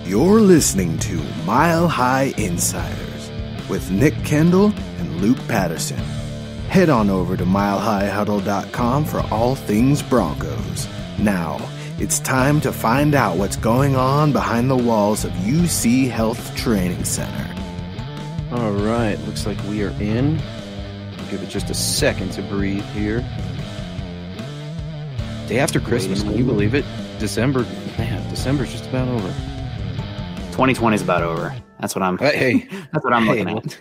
You're listening to Mile High Insiders with Nick Kendell and Luke Patterson. Head on over to milehighhuddle.com for all things Broncos. Now, it's time to find out what's going on behind the walls of UC Health Training Center. All right, looks like we are in. I'll give it just a second to breathe here. Day after Christmas, can you believe it? December's just about over. 2020 is about over. That's what I'm looking at.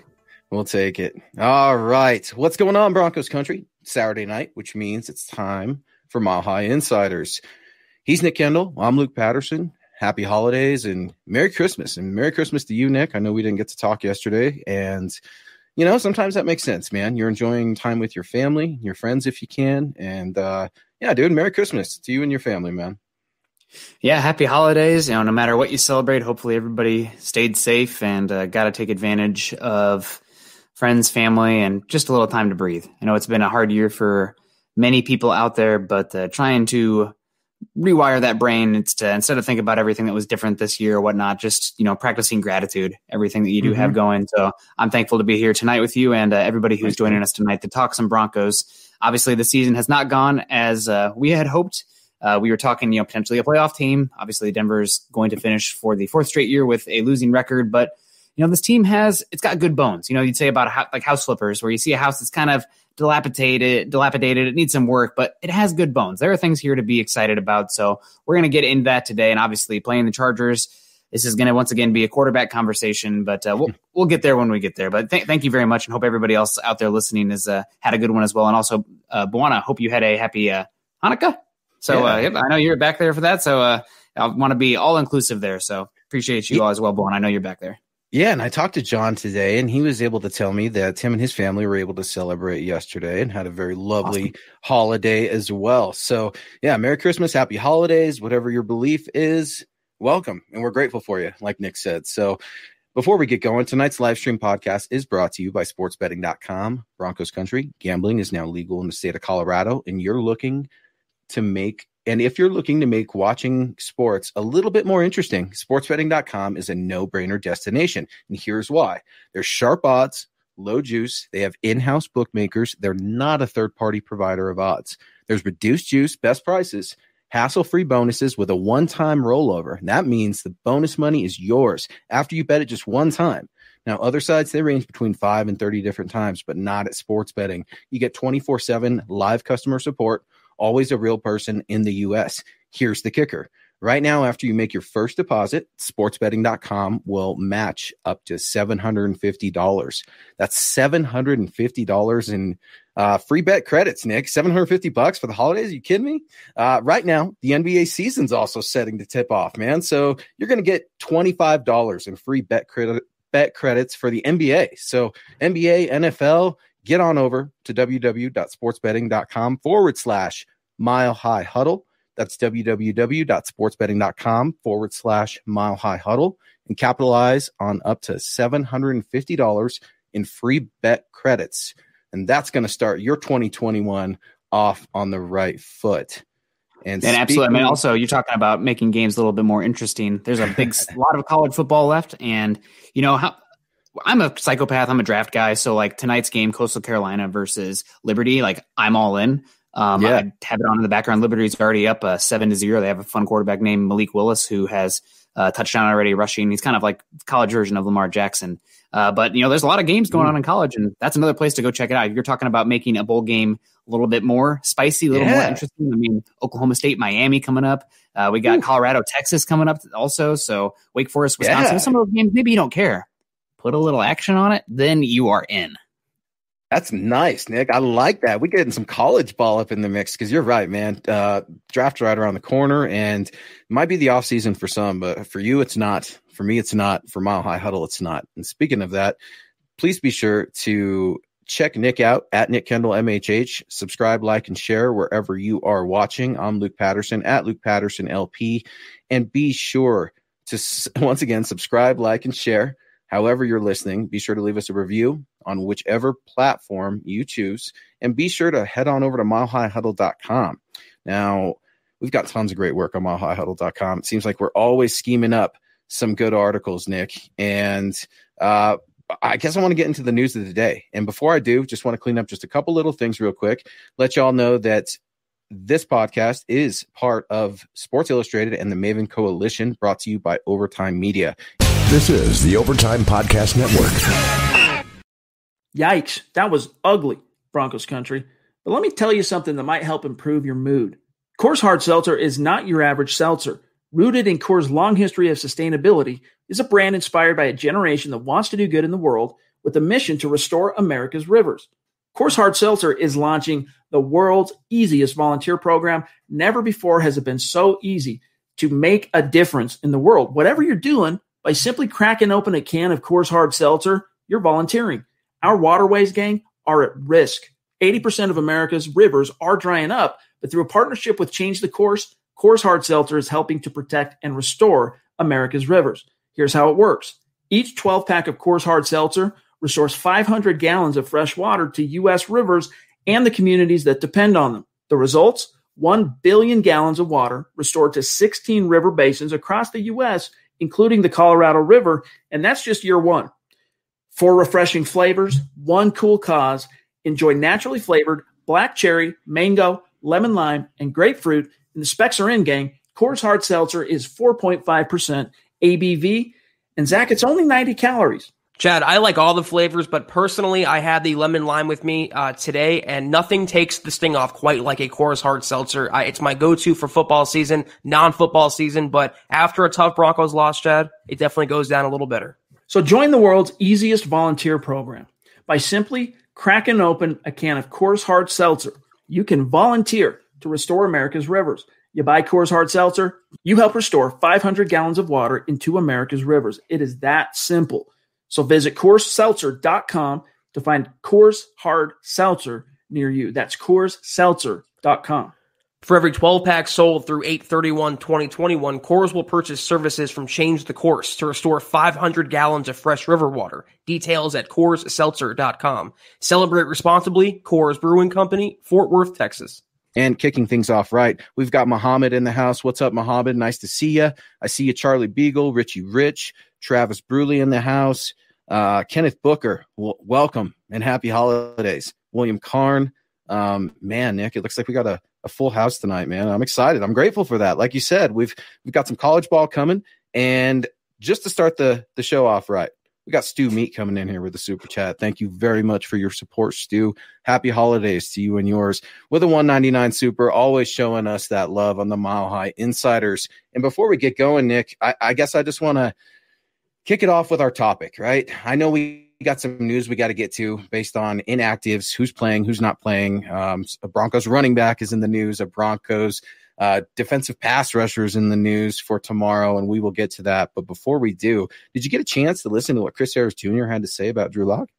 We'll take it. All right. What's going on, Broncos country? Saturday night, which means it's time for Mile High Insiders. He's Nick Kendell. I'm Luke Patterson. Happy holidays and Merry Christmas. And Merry Christmas to you, Nick. I know we didn't get to talk yesterday. And, you know, sometimes that makes sense, man. You're enjoying time with your family, your friends if you can. And, yeah, dude, Merry Christmas to you and your family, man. Yeah, happy holidays. You know, no matter what you celebrate, hopefully everybody stayed safe and got to take advantage of friends, family, and just a little time to breathe. I know it's been a hard year for many people out there, but trying to rewire that brain, it's to, instead of think about everything that was different this year or whatnot, just, you know, practicing gratitude, everything that you do have going. So I'm thankful to be here tonight with you and everybody who's joining us tonight to talk some Broncos. Obviously, the season has not gone as we had hoped. We were talking, you know, potentially a playoff team. Obviously, Denver's going to finish for the fourth straight year with a losing record. But, you know, this team it's got good bones. You know, you'd say about like house flippers, where you see a house that's kind of dilapidated. It needs some work, but it has good bones. There are things here to be excited about. So we're going to get into that today. And obviously, playing the Chargers, this is going to once again be a quarterback conversation. But we'll get there when we get there. But thank you very much, and hope everybody else out there listening has had a good one as well. And also, Buana, hope you had a happy Hanukkah. So I know you're back there for that. So I want to be all inclusive there. So appreciate you all as well, Buana. I know you're back there. Yeah, and I talked to John today, and he was able to tell me that him and his family were able to celebrate yesterday and had a very lovely holiday as well. So, yeah, Merry Christmas, Happy Holidays, whatever your belief is, welcome, and we're grateful for you, like Nick said. So before we get going, tonight's live stream podcast is brought to you by sportsbetting.com. Broncos country, gambling is now legal in the state of Colorado, and if you're looking to make watching sports a little bit more interesting, sportsbetting.com is a no-brainer destination. And here's why. There's sharp odds, low juice. They have in-house bookmakers. They're not a third-party provider of odds. There's reduced juice, best prices, hassle-free bonuses with a one-time rollover. And that means the bonus money is yours after you bet it just one time. Now, other sites, they range between 5 and 30 different times, but not at sports betting. You get 24/7 live customer support, always a real person in the U.S. Here's the kicker. Right now, after you make your first deposit, sportsbetting.com will match up to $750. That's $750 in free bet credits, Nick. $750 for the holidays? Are you kidding me? Right now, the NBA season's also setting to tip off, man. So you're going to get $25 in free bet credits for the NBA. So NBA, NFL, get on over to www.sportsbetting.com/Mile High Huddle. That's www.sportsbetting.com/Mile High Huddle and capitalize on up to $750 in free bet credits. And that's going to start your 2021 off on the right foot. And absolutely. I mean, also, you're talking about making games a little bit more interesting. There's a lot of college football left. And, you know, I'm a psychopath. I'm a draft guy. So like tonight's game, Coastal Carolina versus Liberty, like I'm all in. I have it on in the background. Liberty's already up 7-0. They have a fun quarterback named Malik Willis who has a touchdown already rushing. He's kind of like the college version of Lamar Jackson. But, you know, there's a lot of games going on in college, and that's another place to go check it out. If you're talking about making a bowl game a little bit more spicy, a little more interesting. I mean, Oklahoma State, Miami coming up. We got Colorado, Texas coming up also. So Wake Forest, Wisconsin. Some of those games, maybe you don't care. Put a little action on it, then you are in. That's nice, Nick. I like that. We're getting some college ball up in the mix because you're right, man. Draft's right around the corner, and it might be the off season for some, but for you, it's not. For me, it's not. For Mile High Huddle, it's not. And speaking of that, please be sure to check Nick out at Nick Kendell MHH. Subscribe, like, and share wherever you are watching. I'm Luke Patterson at Luke Patterson LP, and be sure to once again subscribe, like, and share. However you're listening, be sure to leave us a review on whichever platform you choose, and be sure to head on over to milehighhuddle.com. Now, we've got tons of great work on milehighhuddle.com. It seems like we're always scheming up some good articles, Nick. And I guess I want to get into the news of the day. And before I do, just want to clean up just a couple little things real quick. Let y'all know that this podcast is part of Sports Illustrated and the Maven Coalition, brought to you by Overtime Media. This is the Overtime Podcast Network. Yikes, that was ugly, Broncos country. But let me tell you something that might help improve your mood. Coors Hard Seltzer is not your average seltzer. Rooted in Coors' long history of sustainability, is a brand inspired by a generation that wants to do good in the world with a mission to restore America's rivers. Coors Hard Seltzer is launching the world's easiest volunteer program. Never before has it been so easy to make a difference in the world. Whatever you're doing, by simply cracking open a can of Coors Hard Seltzer, you're volunteering. Our waterways, gang, are at risk. 80% of America's rivers are drying up, but through a partnership with Change the Course, Coors Hard Seltzer is helping to protect and restore America's rivers. Here's how it works. Each 12-pack of Coors Hard Seltzer restores 500 gallons of fresh water to U.S. rivers and the communities that depend on them. The results? 1 billion gallons of water restored to 16 river basins across the U.S., including the Colorado River, and that's just year one. 4 refreshing flavors, 1 cool cause. Enjoy naturally flavored black cherry, mango, lemon lime, and grapefruit. And the specs are in, gang. Coors Hard Seltzer is 4.5% ABV. And Zach, it's only 90 calories. Chad, I like all the flavors, but personally, I had the lemon lime with me today, and nothing takes the sting off quite like a Coors Hard Seltzer. It's my go-to for football season, non-football season, but after a tough Broncos loss, Chad, it definitely goes down a little better. So join the world's easiest volunteer program. By simply cracking open a can of Coors Hard Seltzer, you can volunteer to restore America's rivers. You buy Coors Hard Seltzer, you help restore 500 gallons of water into America's rivers. It is that simple. So visit CoorsSeltzer.com to find Coors Hard Seltzer near you. That's CoorsSeltzer.com. For every 12-pack sold through 8/31/2021, Coors will purchase services from Change the Course to restore 500 gallons of fresh river water. Details at CoorsSeltzer.com. Celebrate responsibly. Coors Brewing Company, Fort Worth, Texas. And kicking things off right, we've got Muhammad in the house. What's up, Muhammad? Nice to see you. I see you, Charlie Beagle, Richie Rich, Travis Bruley in the house. Kenneth Booker, welcome and happy holidays. William Karn. Man, Nick, it looks like we got a full house tonight, man. I'm excited. I'm grateful for that. Like you said, we've got some college ball coming. And just to start the show off right, we got Stu Meat coming in here with the super chat. Thank you very much for your support, Stu. Happy holidays to you and yours with a 199 super, always showing us that love on the Mile High Insiders. And before we get going, Nick, I guess I just want to kick it off with our topic, right? I know we got some news we got to get to based on inactives, who's playing, who's not playing. A Broncos running back is in the news, a Broncos defensive pass rushers in the news for tomorrow, and we will get to that. But before we do, did you get a chance to listen to what Chris Harris Jr. had to say about Drew Lock?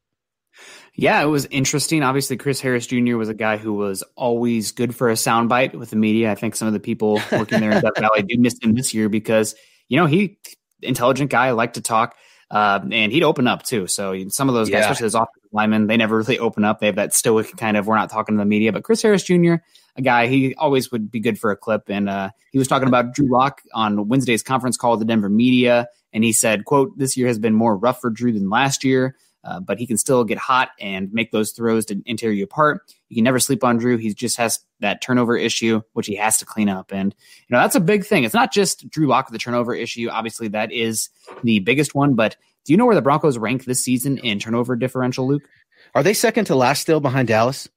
Yeah, it was interesting. Obviously, Chris Harris Jr. was a guy who was always good for a soundbite with the media. I think some of the people working there in Death Valley do miss him this year because, he intelligent guy, liked to talk. And he'd open up too. So some of those guys, especially those offensive linemen, they never really open up. They have that stoic kind of, we're not talking to the media, but Chris Harris Jr., a guy, he always would be good for a clip. And he was talking about Drew Lock on Wednesday's conference call with the Denver media. And he said, quote, "This year has been more rough for Drew than last year, but he can still get hot and make those throws to tear you apart. You can never sleep on Drew. He just has that turnover issue, which he has to clean up." And, that's a big thing. It's not just Drew Lock with the turnover issue. Obviously, that is the biggest one. But do you know where the Broncos rank this season in turnover differential, Luke? Are they second to last still behind Dallas?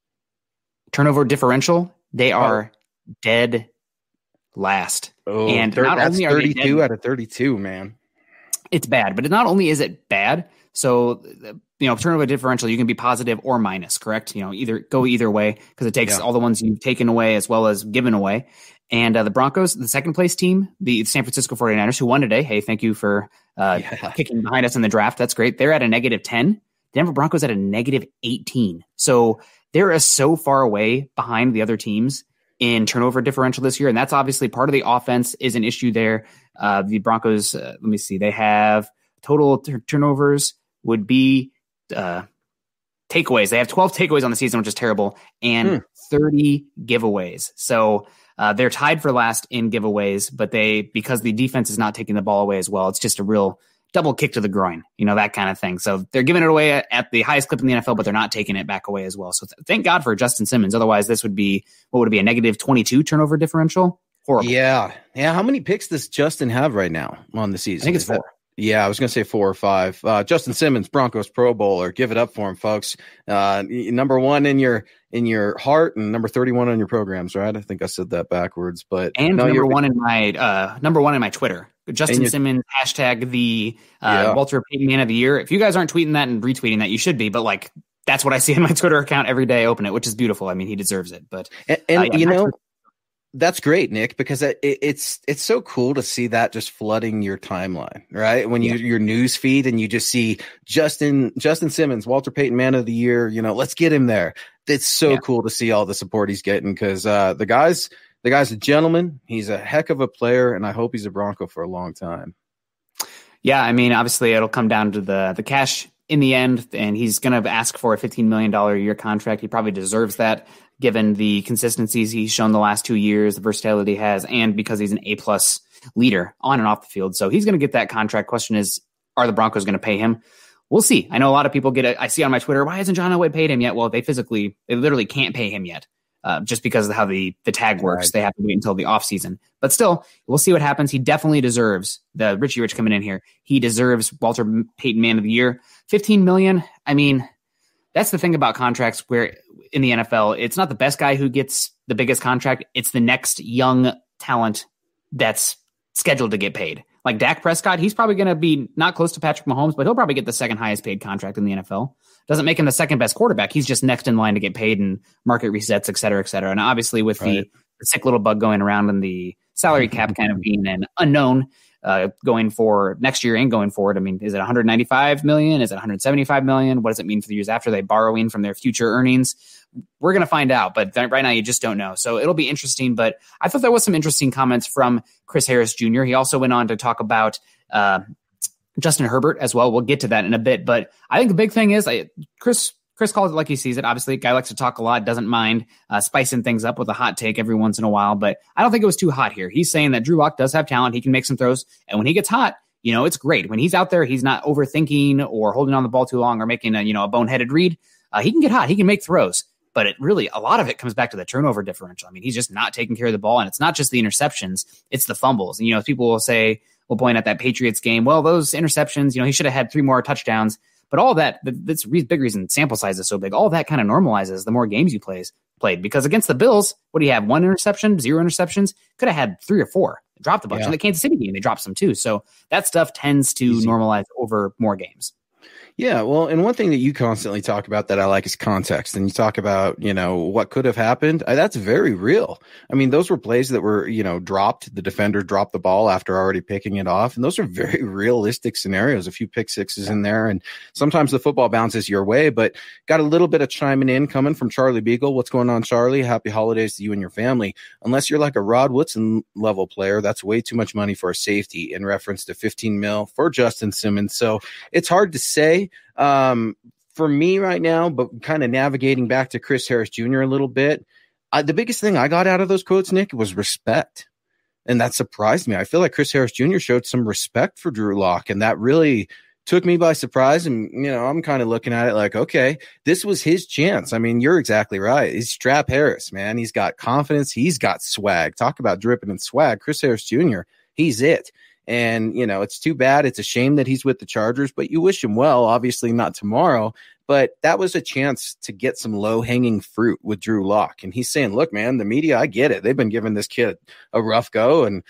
Turnover differential? They are dead last. Oh, and that's only 32 out of 32, man. It's bad, but not only is it bad, so turnover differential, you can be positive or minus, correct? Either go either way because it takes all the ones you've taken away as well as given away. And the Broncos, the second place team, the San Francisco 49ers, who won today. Hey, thank you for kicking behind us in the draft. That's great. They're at a -10. Denver Broncos at a -18. So they're so far away behind the other teams in turnover differential this year. And that's obviously part of the offense is an issue there. The Broncos, let me see, they have total turnovers would be takeaways. They have 12 takeaways on the season, which is terrible, and 30 giveaways. So They're tied for last in giveaways, but because the defense is not taking the ball away as well, it's just a real double kick to the groin, that kind of thing. So they're giving it away at the highest clip in the NFL, but they're not taking it back away as well. So thank God for Justin Simmons. Otherwise, this would be, what would it be, a negative 22 turnover differential? Horrible. Yeah. How many picks does Justin have right now on the season? I think it's 4. Yeah, I was going to say 4 or 5. Justin Simmons, Broncos Pro Bowler. Give it up for him, folks. Number 1 in your heart and number 31 on your programs, right? I think I said that backwards, but number one in my Twitter. Justin Simmons hashtag the Walter Payton Man of the Year. If you guys aren't tweeting that and retweeting that, you should be. But that's what I see in my Twitter account every day. I open it, which is beautiful. I mean, he deserves it. But that's great, Nick, because it's so cool to see that just flooding your timeline, right? When your news feed and you just see Justin Simmons, Walter Payton Man of the Year, let's get him there. It's so cool to see all the support he's getting because the guy's a gentleman. He's a heck of a player, and I hope he's a Bronco for a long time. Yeah, I mean, obviously it'll come down to the cash in the end, and he's going to ask for a $15 million a year contract. He probably deserves that, given the consistencies he's shown the last 2 years, the versatility he has, and because he's an A-plus leader on and off the field. So he's going to get that contract. Question is, are the Broncos going to pay him? We'll see. I know a lot of people I see on my Twitter, why hasn't John Elway paid him yet? Well, they literally can't pay him yet. Just because of how the tag works. Right. They have to wait until the offseason. But still, we'll see what happens. He definitely deserves the Richie Rich coming in here. He deserves Walter Payton Man of the Year. $15 million. I mean, that's the thing about contracts where in the NFL, it's not the best guy who gets the biggest contract. It's the next young talent that's scheduled to get paid. Like Dak Prescott, he's probably going to be not close to Patrick Mahomes, but he'll probably get the second highest paid contract in the NFL. Doesn't make him the second best quarterback. He's just next in line to get paid and market resets, et cetera, et cetera. And obviously with the sick little bug going around and the salary cap kind of being an unknown going for next year and going forward. I mean, is it 195 million? Is it 175 million? What does it mean for the years after? They borrowing from their future earnings? We're going to find out, but right now you just don't know. So it'll be interesting, but I thought there was some interesting comments from Chris Harris Jr. He also went on to talk about Justin Herbert as well. We'll get to that in a bit, but I think the big thing is Chris calls it like he sees it. Obviously, a guy likes to talk a lot, doesn't mind spicing things up with a hot take every once in a while, but I don't think it was too hot here. He's saying that Drew Lock does have talent. He can make some throws, and when he gets hot, it's great. When he's out there, he's not overthinking or holding on the ball too long or making a boneheaded read. He can get hot. He can make throws, but a lot of it comes back to the turnover differential. I mean, he's just not taking care of the ball, and it's not just the interceptions, it's the fumbles. And, people will point at that Patriots game. Well, those interceptions, he should have had 3 more touchdowns. But all that's big reason sample size is so big. All that kind of normalizes the more games you played. Because against the Bills, what do you have? 1 interception, 0 interceptions? Could have had 3 or 4. Dropped a bunch. In the Kansas City game, they dropped some too. So that stuff tends to normalize over more games. Yeah, well, and one thing that you constantly talk about that I like is context. And you talk about, what could have happened. That's very real. I mean, those were plays that were, dropped. The defender dropped the ball after already picking it off. And those are very realistic scenarios. A few pick sixes in there. And sometimes the football bounces your way, but got a little bit of chiming in coming from Charlie Beagle. What's going on, Charlie? Happy holidays to you and your family. Unless you're like a Rod Woodson level player, that's way too much money for a safety, in reference to $15 million for Justin Simmons. So it's hard to say. For me right now, but kind of navigating back to Chris Harris Jr. a little bit, the biggest thing I got out of those quotes, Nick, was respect. And that surprised me. I feel like Chris Harris Jr. showed some respect for Drew Lock, and that really took me by surprise. And, I'm kind of looking at it like, okay, this was his chance. I mean, you're exactly right. He's Strap Harris, man. He's got confidence. He's got swag. Talk about dripping in swag. Chris Harris Jr., he's it. And, it's too bad. It's a shame that he's with the Chargers, but you wish him well. Obviously not tomorrow, but that was a chance to get some low-hanging fruit with Drew Lock. And he's saying, look, man, the media, I get it. They've been giving this kid a rough go, and,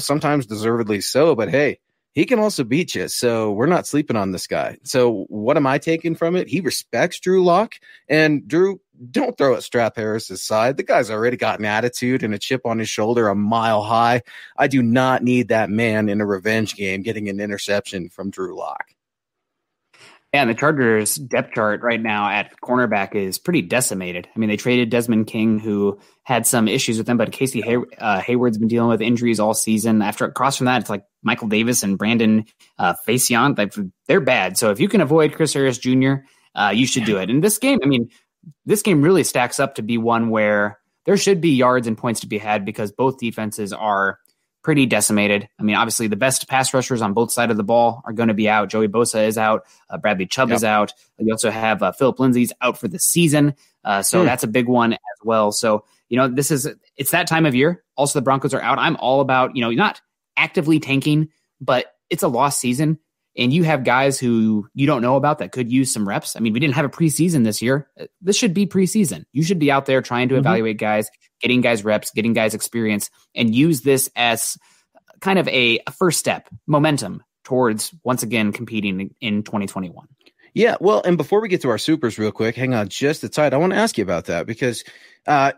sometimes deservedly so, but hey, he can also beat you. So we're not sleeping on this guy. So what am I taking from it? He respects Drew Lock, and Drew, don't throw at Strap Harris's side. The guy's already got an attitude and a chip on his shoulder a mile high. I do not need that man in a revenge game getting an interception from Drew Lock. And the Chargers depth chart right now at cornerback is pretty decimated. I mean, they traded Desmond King, who had some issues with them, but Casey Hayward's been dealing with injuries all season. After across from that, it's like Michael Davis and Brandon Facyon. They're bad. So if you can avoid Chris Harris Jr., you should do it. And this game, this game really stacks up to be one where there should be yards and points to be had because both defenses are pretty decimated. I mean, obviously the best pass rushers on both sides of the ball are going to be out. Joey Bosa is out. Bradley Chubb is out. You also have Phillip Lindsay's out for the season. So that's a big one as well. So, it's that time of year. Also, the Broncos are out. I'm all about, not actively tanking, but it's a lost season. And you have guys who you don't know about that could use some reps. I mean, we didn't have a preseason this year. This should be preseason. You should be out there trying to evaluate guys, getting guys reps, getting guys experience, and use this as kind of a first step, momentum towards once again competing in 2021. Yeah, well, and before we get to our supers real quick, hang on just a tight. I want to ask you about that because, I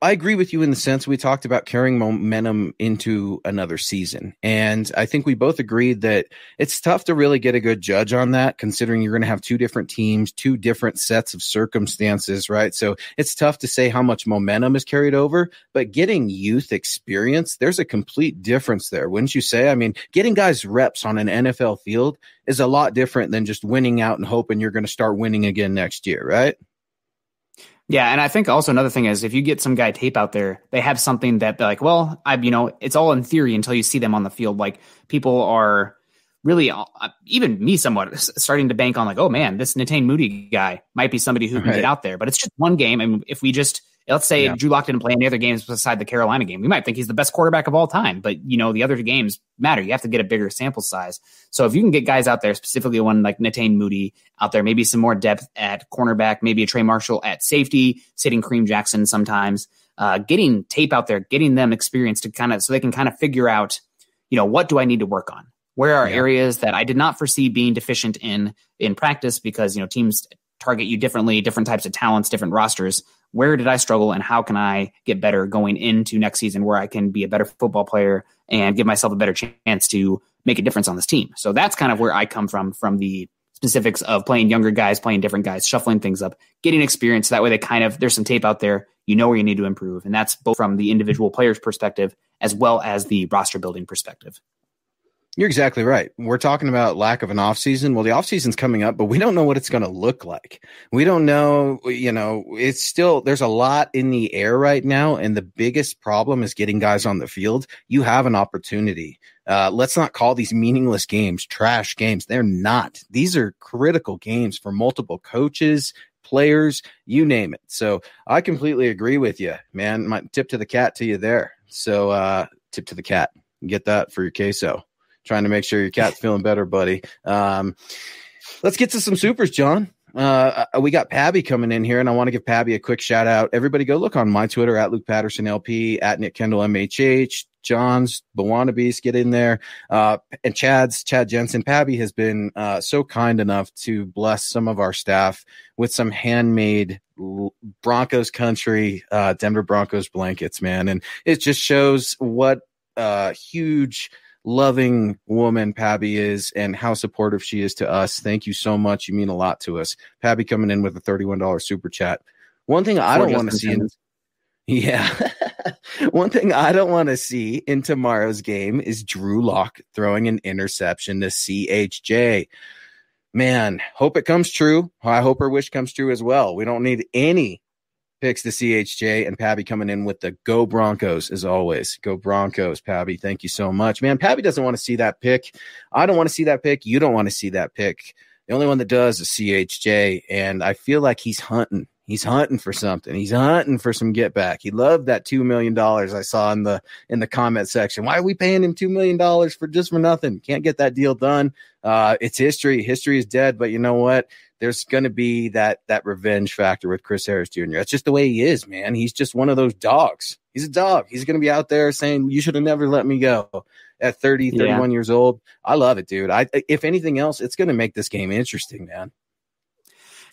agree with you in the sense we talked about carrying momentum into another season. And I think we both agreed that it's tough to really get a good judge on that, considering you're going to have two different teams, two different sets of circumstances, right? So it's tough to say how much momentum is carried over, but getting youth experience, there's a complete difference there. Wouldn't you say? I mean, getting guys reps on an NFL field is a lot different than just winning out and hoping you're going to start winning again next year, right? Yeah, and I think also another thing is if you get some guy tape out there, they have something that they're like, well, it's all in theory until you see them on the field. Like people are really, even me somewhat, starting to bank on like, oh man, this Netane Moody guy might be somebody who can get out there. But it's just one game. And if we just, let's say Drew Lock didn't play any other games beside the Carolina game, we might think he's the best quarterback of all time. But, the other games matter. You have to get a bigger sample size. So if you can get guys out there, specifically one like Netane Moody out there, maybe some more depth at cornerback, maybe a Trey Marshall at safety, sitting Kareem Jackson sometimes, getting tape out there, getting them experience to so they can kind of figure out, what do I need to work on? Where are areas that I did not foresee being deficient in practice because, teams target you differently, different types of talents, different rosters. Where did I struggle and how can I get better going into next season where I can be a better football player and give myself a better chance to make a difference on this team? So that's kind of where I come from the specifics of playing younger guys, playing different guys, shuffling things up, getting experience. That way there's some tape out there, where you need to improve. And that's both from the individual player's perspective as well as the roster building perspective. You're exactly right. We're talking about lack of an offseason. Well, the offseason's coming up, but we don't know what it's going to look like. We don't know, it's still, there's a lot in the air right now. And the biggest problem is getting guys on the field. You have an opportunity. Let's not call these meaningless games trash games. They're not. These are critical games for multiple coaches, players, you name it. So I completely agree with you, man. My tip to the cat to you there. So tip to the cat. Get that for your queso. Trying to make sure your cat's feeling better, buddy. Let's get to some supers, John. We got Pabby coming in here, and I want to give Pabby a quick shout out. Everybody go look on my Twitter at Luke Patterson LP, at Nick Kendell MHH, John's, the Wannabes, get in there. And Chad Jensen. Pabby has been so kind enough to bless some of our staff with some handmade Broncos country, Denver Broncos blankets, man. And it just shows what huge loving woman Pabby is and how supportive she is to us. Thank you so much. You mean a lot to us. Pabby coming in with a $31 super chat. One thing I don't want to see one thing I don't want to see in tomorrow's game is Drew Lock throwing an interception to CHJ. Man, hope it comes true. I hope her wish comes true as well. We don't need any picks to CHJ, and Pabby coming in with the Go Broncos as always. Go Broncos, Pabby. Thank you so much. Man, Pabby doesn't want to see that pick. I don't want to see that pick. You don't want to see that pick. The only one that does is CHJ, and I feel like he's hunting. He's hunting for something. He's hunting for some get back. He loved that $2 million I saw in the comment section. Why are we paying him $2 million for nothing? Can't get that deal done. It's history. History is dead, but you know what? There's going to be that revenge factor with Chris Harris Jr. That's just the way he is, man. He's just one of those dogs. He's a dog. He's going to be out there saying, you should have never let me go at 31 years old. I love it, dude. If anything else, it's going to make this game interesting, man.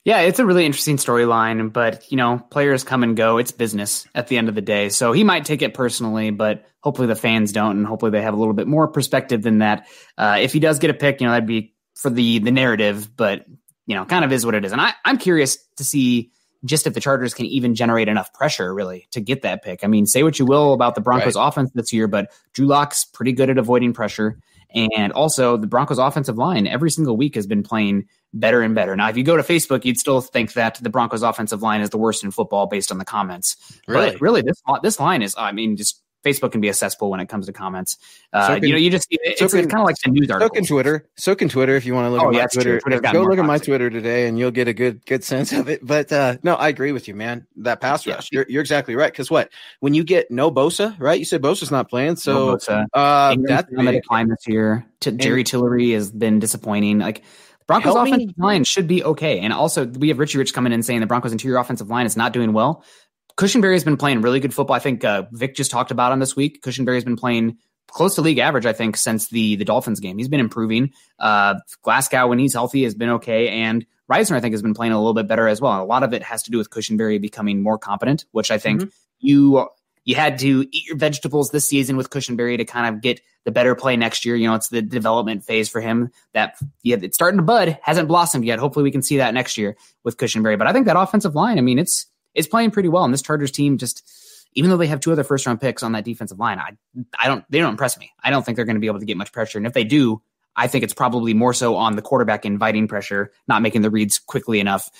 Yeah, it's a really interesting storyline, but, players come and go. It's business at the end of the day. So he might take it personally, but hopefully the fans don't, and hopefully they have a little bit more perspective than that. If he does get a pick, that'd be for the narrative, but kind of is what it is. And I'm curious to see just if the Chargers can even generate enough pressure really to get that pick. I mean, say what you will about the Broncos offense this year, but Drew Lock's pretty good at avoiding pressure. And also the Broncos offensive line every single week has been playing better and better. Now, if you go to Facebook, you'd still think that the Broncos offensive line is the worst in football based on the comments. Really? But really, this line is, just Facebook can be a cesspool when it comes to comments. You just it's kind of like the news articles. So can Twitter. If you want to look at my Twitter, go look at my Twitter today, and you'll get a good sense of it. But no, I agree with you, man. That pass rush, you're exactly right. Because when you get no Bosa, right? You said Bosa's not playing, so that's on the decline this year. Jerry Tillery has been disappointing. Like Broncos offensive line should be okay, and also we have Richie Rich coming in saying the Broncos interior offensive line is not doing well. Cushenberry has been playing really good football. I think Vic just talked about him this week. Cushenberry has been playing close to league average, I think, since the Dolphins game. He's been improving. Glasgow, when he's healthy, has been okay. And Reisner, I think, has been playing a little bit better as well. And a lot of it has to do with Cushenberry becoming more competent, which I think you had to eat your vegetables this season with Cushenberry to kind of get the better play next year. It's the development phase for him that it's starting to bud, hasn't blossomed yet. Hopefully we can see that next year with Cushenberry. But I think that offensive line, it's playing pretty well. And this Chargers team even though they have 2 other first-round picks on that defensive line, they don't impress me. I don't think they're going to be able to get much pressure. And if they do, I think it's probably more so on the quarterback inviting pressure, not making the reads quickly enough,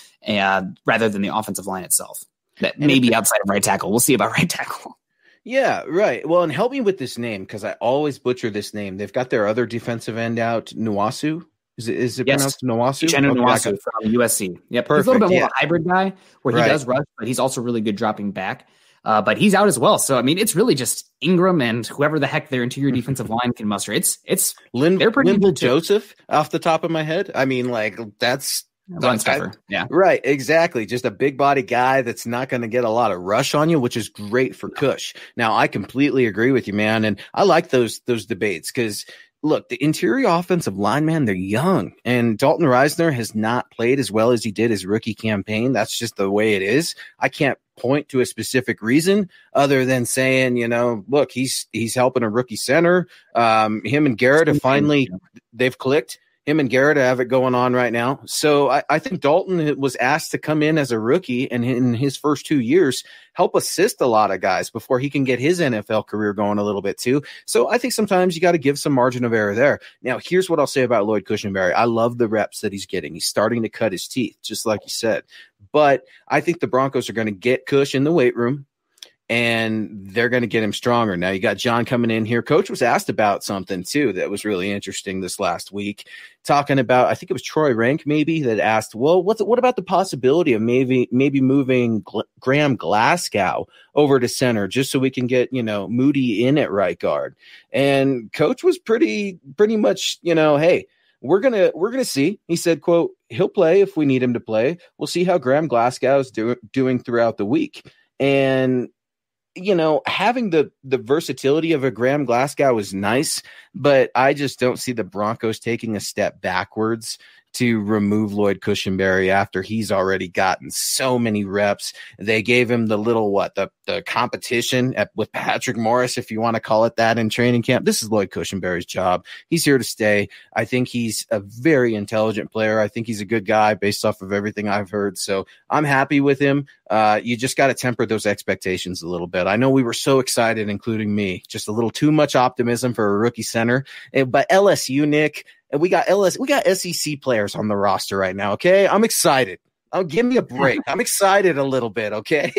rather than the offensive line itself. That maybe outside of right tackle. We'll see about right tackle. Yeah, right. Well, and help me with this name, because I always butcher this name. They've got their other defensive end out, Nwasu. Is it pronounced Nwasu? Nwasu from USC. Yeah, perfect. He's a little bit more of a hybrid guy where he does rush, but he's also really good dropping back. But he's out as well. So, it's really just Ingram and whoever the heck their interior defensive line can muster. They're pretty Linville Joseph off the top of my head. That's run stuffer. Yeah. Right. Exactly. Just a big body guy that's not going to get a lot of rush on you, which is great for Cush. Now, I completely agree with you, man. And I like those debates because, look, the interior offensive line, man, they're young. And Dalton Reisner has not played as well as he did his rookie campaign. That's just the way it is. I can't point to a specific reason other than saying, look, he's helping a rookie center. Him and Garrett they've clicked. Him and Garrett have it going on right now. So I think Dalton was asked to come in as a rookie and in his first 2 years help assist a lot of guys before he can get his NFL career going a little bit too. So I think sometimes you got to give some margin of error there. Now, here's what I'll say about Lloyd Cushenberry. I love the reps that he's getting. He's starting to cut his teeth, just like you said. But I think the Broncos are going to get Cush in the weight room, and they're going to get him stronger. Now, you got John coming in here. Coach was asked about something, too, that was really interesting this last week, talking about, I think it was Troy Rank maybe, that asked, well, what about the possibility of maybe moving Graham Glasgow over to center just so we can get, Moody in at right guard? And Coach was pretty much, hey, we're gonna see. He said, quote, he'll play if we need him to play. We'll see how Graham Glasgow is doing throughout the week. And having the versatility of a Graham Glasgow is nice, but I just don't see the Broncos taking a step backwards to remove Lloyd Cushenberry after he's already gotten so many reps. They gave him the little, the competition with Patrick Morris, if you want to call it that, in training camp. This is Lloyd Cushenberry's job. He's here to stay. I think he's a very intelligent player. I think he's a good guy based off of everything I've heard. So I'm happy with him. You just got to temper those expectations a little bit. I know we were so excited, including me, just a little too much optimism for a rookie center. But LSU, Nick, and we got SEC players on the roster right now. Okay. I'm excited. Give me a break. I'm excited a little bit. Okay.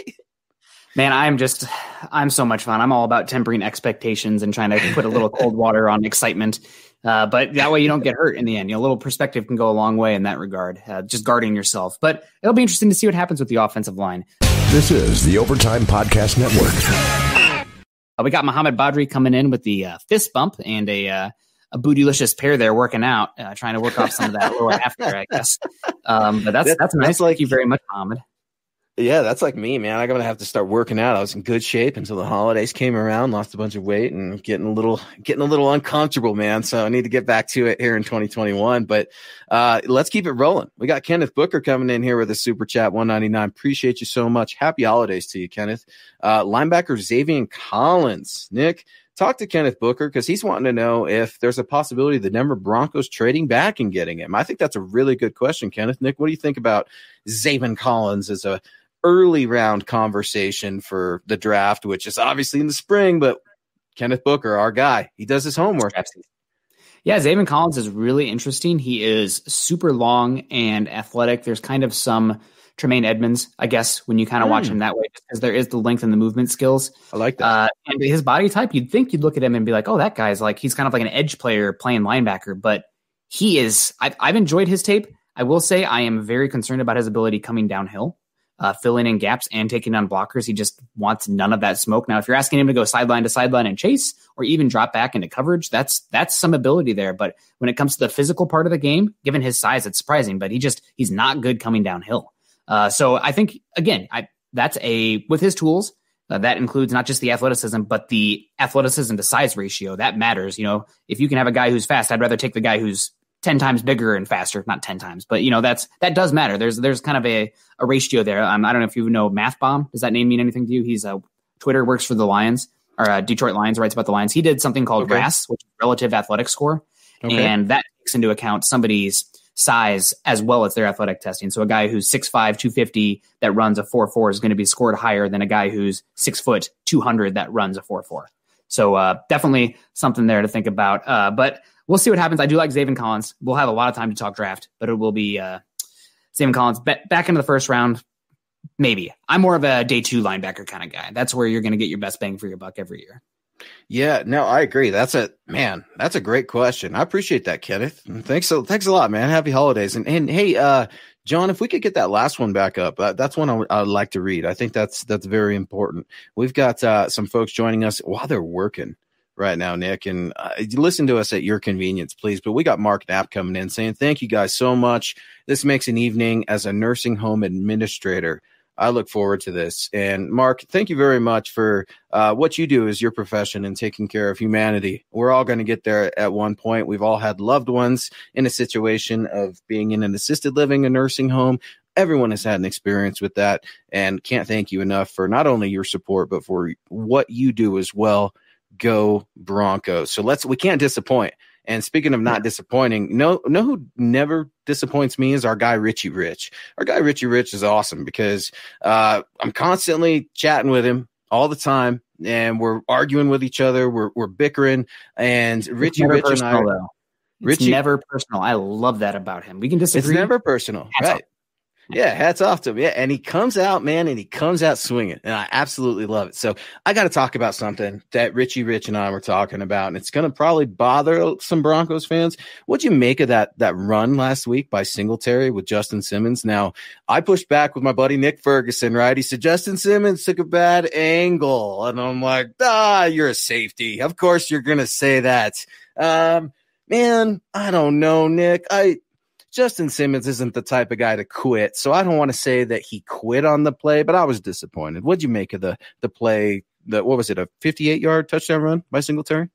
Man, I'm so much fun. I'm all about tempering expectations and trying to put a little cold water on excitement. But that way you don't get hurt in the end. A little perspective can go a long way in that regard, just guarding yourself. But it'll be interesting to see what happens with the offensive line. This is the Overtime Podcast Network. We got Muhammad Badri coming in with the fist bump and a bootylicious pair there working out, trying to work off some of that lower after, I guess. But that's nice. Thank you very much, Muhammad. Yeah, that's like me, man. I'm going to have to start working out. I was in good shape until the holidays came around, lost a bunch of weight and getting a little uncomfortable, man. So I need to get back to it here in 2021, but let's keep it rolling. We got Kenneth Booker coming in here with a super chat 199. Appreciate you so much. Happy holidays to you, Kenneth. Linebacker Xavier Collins. Nick, talk to Kenneth Booker because he's wanting to know if there's a possibility of the Denver Broncos trading back and getting him. I think that's a really good question, Kenneth. Nick, what do you think about Xavier Collins as a early round conversation for the draft, which is obviously in the spring, but Kenneth Booker, our guy, he does his homework. Yeah, Zaven Collins is really interesting. He is super long and athletic. There's kind of some Tremaine Edmonds, I guess, when you kind of watch him that way, because there is the length and the movement skills. I like that. And his body type, you'd think you'd look at him and be like, oh, that guy's like, he's kind of like an edge player playing linebacker. But he is, I've enjoyed his tape. I will say I am very concerned about his ability coming downhill, filling in gaps and taking on blockers. He just wants none of that smoke. Now, if you're asking him to go sideline to sideline and chase, or even drop back into coverage, that's some ability there. But when it comes to the physical part of the game, given his size, it's surprising, but he's not good coming downhill. So I think, again, with his tools, that includes not just the athleticism, but the athleticism to size ratio. That matters. If you can have a guy who's fast, I'd rather take the guy who's 10 times bigger and faster, not 10 times, but that does matter. There's kind of a ratio there. I don't know if you know Math Bomb. Does that name mean anything to you? He's Twitter, works for the Lions, or Detroit Lions, writes about the Lions. He did something called RAS, which is relative athletic score. Okay. And that takes into account somebody's size as well as their athletic testing. So a guy who's 6'5", 250 that runs a 4.4 is going to be scored higher than a guy who's 6 foot, 200 that runs a 4.4. So definitely something there to think about. But we'll see what happens. I do like Zaven Collins. We'll have a lot of time to talk draft, but it will be Zaven Collins back into the first round. Maybe. I'm more of a day 2 linebacker kind of guy. That's where you're going to get your best bang for your buck every year. Yeah, no, I agree. That's a great question. I appreciate that, Kenneth. Thanks a lot, man. Happy holidays. And hey, John, if we could get that last one back up, that's one I would like to read. I think that's very important. We've got some folks joining us while they're working right now, Nick, and listen to us at your convenience, please. But we got Mark Knapp coming in saying, thank you guys so much. This makes an evening as a nursing home administrator. I look forward to this. And Mark, thank you very much for what you do as your profession and taking care of humanity. We're all going to get there at one point. We've all had loved ones in a situation of being in an assisted living, a nursing home. Everyone has had an experience with that, and can't thank you enough for not only your support, but for what you do as well. Go Broncos. So we can't disappoint. And speaking of not disappointing, know who never disappoints me is our guy, Richie Rich. Our guy, Richie Rich, is awesome because I'm constantly chatting with him all the time, and we're arguing with each other. We're bickering, and Richie Rich and I. It's never personal. I love that about him. We can disagree. It's never personal, right? Yeah, hats off to him. Yeah, and he comes out, man, and he comes out swinging, and I absolutely love it. So I got to talk about something that Richie Rich and I were talking about, and it's going to probably bother some Broncos fans. What'd you make of that run last week by Singletary with Justin Simmons? Now, I pushed back with my buddy Nick Ferguson, right? He said, Justin Simmons took a bad angle, and I'm like, you're a safety. Of course you're going to say that. Man, I don't know, Nick. Justin Simmons isn't the type of guy to quit, so I don't want to say that he quit on the play, but I was disappointed. What'd you make of the play? What was it, a 58-yard touchdown run by Singletary?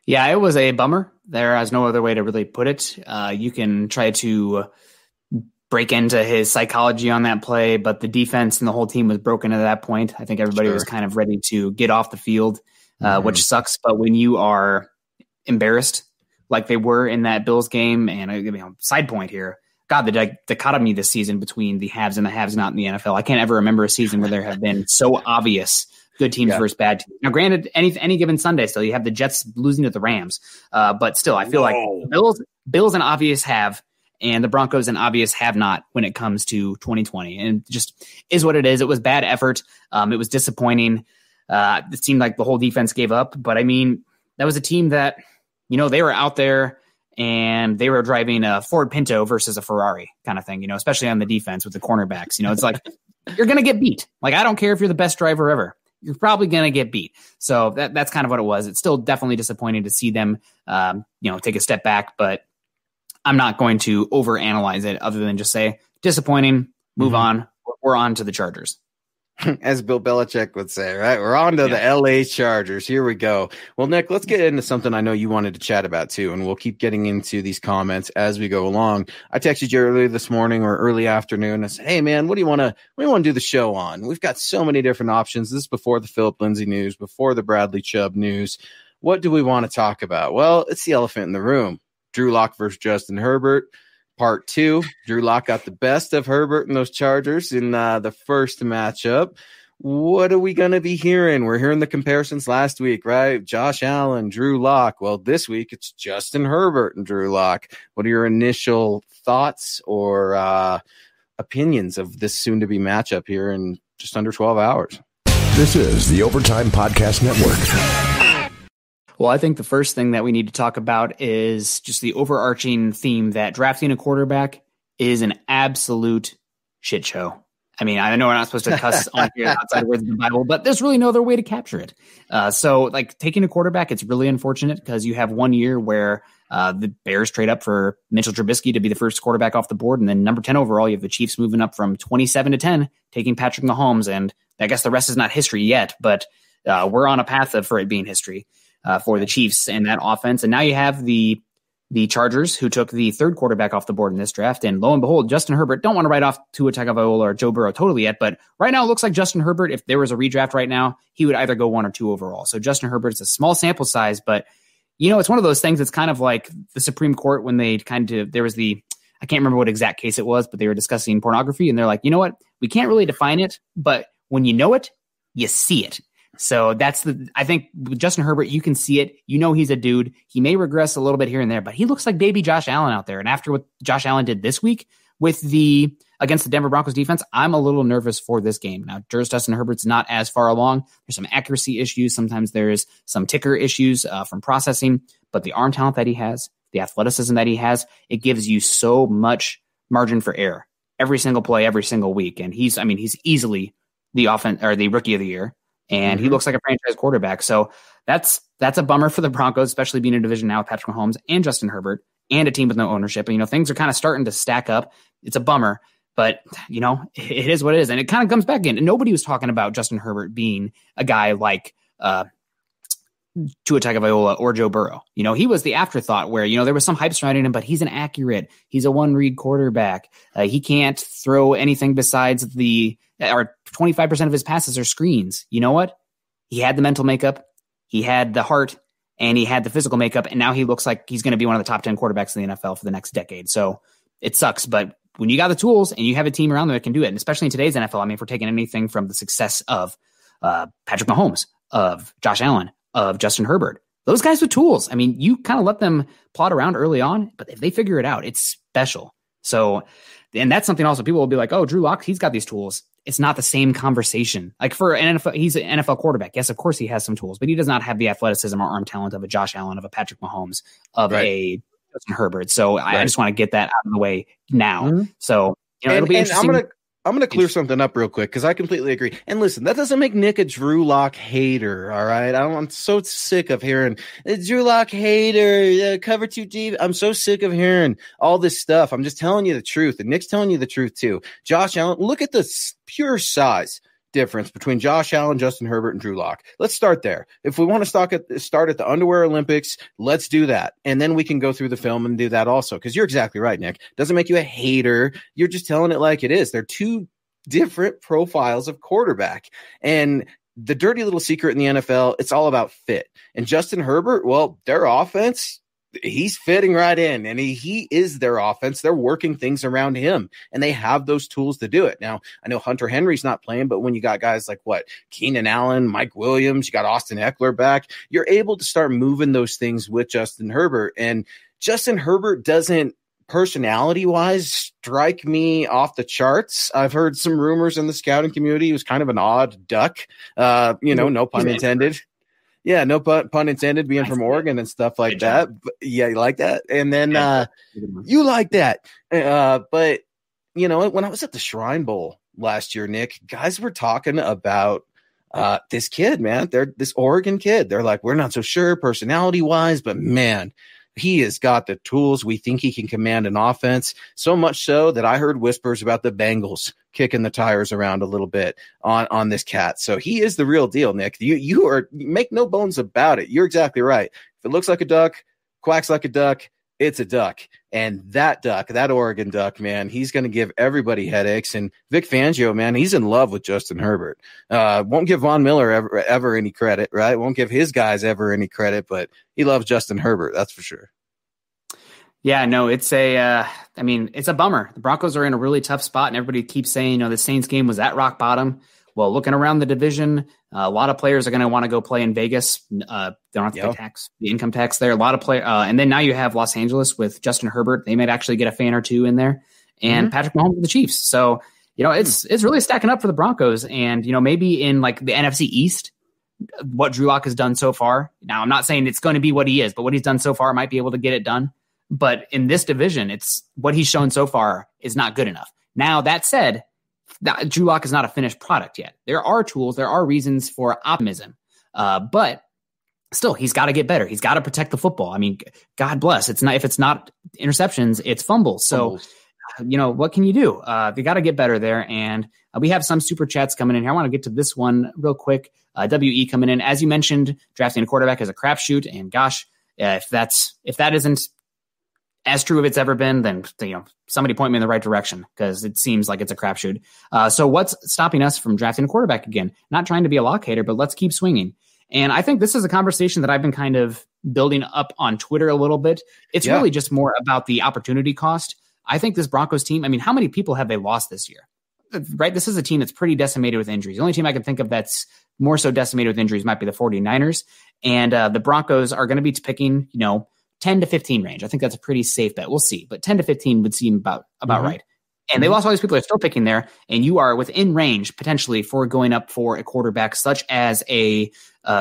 Yeah, it was a bummer. There is no other way to really put it. You can try to break into his psychology on that play, but the defense and the whole team was broken at that point. I think everybody was kind of ready to get off the field, which sucks. But when you are embarrassed like they were in that Bills game, and side point here, God, the dichotomy this season between the haves and the haves not in the NFL. I can't ever remember a season where there have been so obvious good teams versus bad teams. Now, granted, any given Sunday, still you have the Jets losing to the Rams, but still, I feel like Bills an obvious have, and the Broncos an obvious have not when it comes to 2020, and just is what it is. It was bad effort. It was disappointing. It seemed like the whole defense gave up, but I mean, that was a team that, they were out there and they were driving a Ford Pinto versus a Ferrari kind of thing, especially on the defense with the cornerbacks. It's like, you're going to get beat. Like, I don't care if you're the best driver ever. You're probably going to get beat. So that's kind of what it was. It's still definitely disappointing to see them, take a step back, but I'm not going to overanalyze it other than just say disappointing, move on. We're on to the Chargers. As Bill Belichick would say, right? We're on to the LA Chargers. Here we go. Well, Nick, let's get into something I know you wanted to chat about too, and we'll keep getting into these comments as we go along. I texted you early this morning or early afternoon. I said, hey man, what do you want to do the show on? We've got so many different options. This is before the Philip Lindsay news, before the Bradley Chubb news. What do we want to talk about? Well, it's the elephant in the room. Drew Lock versus Justin Herbert. Part 2, Drew Lock got the best of Herbert and those Chargers in the first matchup. what are we going to be hearing? We're hearing the comparisons last week, right? Josh Allen, Drew Lock. Well, this week it's Justin Herbert and Drew Lock. What are your initial thoughts or opinions of this soon-to-be matchup here in just under 12 hours? This is the Overtime Podcast Network. Well, I think the first thing that we need to talk about is just the overarching theme that drafting a quarterback is an absolute shit show. I mean, I know we're not supposed to cuss on here outside words of the Bible, but there's really no other way to capture it. So, like, taking a quarterback, it's really unfortunate because you have 1 year where the Bears trade up for Mitchell Trubisky to be the first quarterback off the board, and then number 10 overall, you have the Chiefs moving up from 27 to 10, taking Patrick Mahomes, and I guess the rest is not history yet, but we're on a path for it being history for the Chiefs and that offense. And now you have the Chargers, who took the third quarterback off the board in this draft. And lo and behold, Justin Herbert, don't want to write off Tua Tagovailoa or Joe Burrow totally yet, but right now it looks like Justin Herbert, if there was a redraft right now, he would either go 1 or 2 overall. So Justin Herbert is a small sample size, but it's one of those things that's kind of like the Supreme Court when they there was I can't remember what exact case it was, but they were discussing pornography and they're like, you know what? We can't really define it, but when you know it, you see it. So I think with Justin Herbert, you can see it. He's a dude. He may regress a little bit here and there, but he looks like baby Josh Allen out there. And after what Josh Allen did this week against the Denver Broncos defense, I'm a little nervous for this game. Now, Justin Herbert's not as far along. There's some accuracy issues. Sometimes there's some ticker issues from processing, but the arm talent that he has, the athleticism that he has, it gives you so much margin for error every single play, every single week. And he's easily the rookie of the year. And he looks like a franchise quarterback. So that's a bummer for the Broncos, especially being in a division now with Patrick Mahomes and Justin Herbert and a team with no ownership. And, things are kind of starting to stack up. It's a bummer, but, it is what it is. And it kind of comes back in. And nobody was talking about Justin Herbert being a guy like Tua Tagovailoa or Joe Burrow. He was the afterthought where, there was some hype surrounding him, but he's he's a one-read quarterback. He can't throw anything besides 25% of his passes are screens. You know what? He had the mental makeup, he had the heart, and he had the physical makeup, and now he looks like he's going to be one of the top 10 quarterbacks in the NFL for the next decade. So it sucks, but when you got the tools and you have a team around them that can do it, and especially in today's NFL, I mean, if we're taking anything from the success of Patrick Mahomes, of Josh Allen, of Justin Herbert, those guys with tools, I mean, you kind of let them plot around early on, but if they figure it out, it's special. So, and that's something also people will be like, oh, Drew Lock, he's got these tools. It's not the same conversation. Like for an NFL, he's an NFL quarterback. Yes, of course he has some tools, but he does not have the athleticism or arm talent of a Josh Allen, of a Patrick Mahomes, of a Justin Herbert. So I just want to get that out of the way now. Mm-hmm. So it'll be interesting. I'm going to clear something up real quick because I completely agree. And listen, that doesn't make Nick a Drew Lock hater, all right? I'm so sick of hearing Drew Lock hater, cover too deep. I'm so sick of hearing all this stuff. I'm just telling you the truth, and Nick's telling you the truth too. Josh Allen, look at the pure size difference between Josh Allen, Justin Herbert, and Drew Lock. Let's start there. If we want to start at the Underwear Olympics, let's do that. And then we can go through the film and do that also. Because you're exactly right, Nick. Doesn't make you a hater. You're just telling it like it is. They're two different profiles of quarterback. And the dirty little secret in the NFL, it's all about fit. And Justin Herbert, well, their offense, he's fitting right in, and he is their offense. They're working things around him, and they have those tools to do it. Now, I know Hunter Henry's not playing, but when you got guys like Keenan Allen, Mike Williams, you got Austin Eckler back, you're able to start moving those things with Justin Herbert. And Justin Herbert doesn't, personality-wise, strike me off the charts. I've heard some rumors in the scouting community. He was kind of an odd duck, no pun intended. Yeah, no pun intended, being from Oregon and stuff like that. But, yeah, you like that? And then you like that. But, when I was at the Shrine Bowl last year, Nick, guys were talking about this kid, man. They're this Oregon kid. They're like, we're not so sure personality-wise, but, man, he has got the tools. We think he can command an offense, so much so that I heard whispers about the Bengals kicking the tires around a little bit on this cat. So he is the real deal, Nick. You make no bones about it. You're exactly right. If it looks like a duck, quacks like a duck, it's a duck. And that duck, that Oregon duck, man, he's going to give everybody headaches. And Vic Fangio, man, he's in love with Justin Herbert. Won't give Von Miller ever any credit, right? Won't give his guys ever any credit, but he loves Justin Herbert. That's for sure. Yeah, no, it's it's a bummer. The Broncos are in a really tough spot, and everybody keeps saying, the Saints game was at rock bottom. Well, looking around the division, a lot of players are going to want to go play in Vegas. They don't have to pay the income tax there. A lot of players, and then now you have Los Angeles with Justin Herbert. They might actually get a fan or two in there, and Patrick Mahomes with the Chiefs. So it's really stacking up for the Broncos. And maybe in like the NFC East, what Drew Lock has done so far. Now, I'm not saying it's going to be what he is, but what he's done so far might be able to get it done. But in this division, it's what he's shown so far is not good enough. Now, that said, Drew Lock is not a finished product yet. There are tools, there are reasons for optimism, but still, he's got to get better. He's got to protect the football. I mean, God bless. If it's not interceptions, it's fumbles. So, what can you do? They got to get better there. And we have some super chats coming in here. I want to get to this one real quick. WE coming in, as you mentioned, drafting a quarterback is a crapshoot. And gosh, if that isn't as true as it's ever been, then somebody point me in the right direction, because it seems like it's a crapshoot. So what's stopping us from drafting a quarterback again? Not trying to be a lock hater, but let's keep swinging. And I think this is a conversation that I've been kind of building up on Twitter a little bit. It's really just more about the opportunity cost. I think this Broncos team, I mean, how many people have they lost this year? Right? This is a team that's pretty decimated with injuries. The only team I can think of that's more so decimated with injuries might be the 49ers. And the Broncos are going to be picking, 10 to 15 range. I think that's a pretty safe bet. We'll see. But 10 to 15 would seem about right. And they lost all these people that are still picking there. And you are within range potentially for going up for a quarterback such as a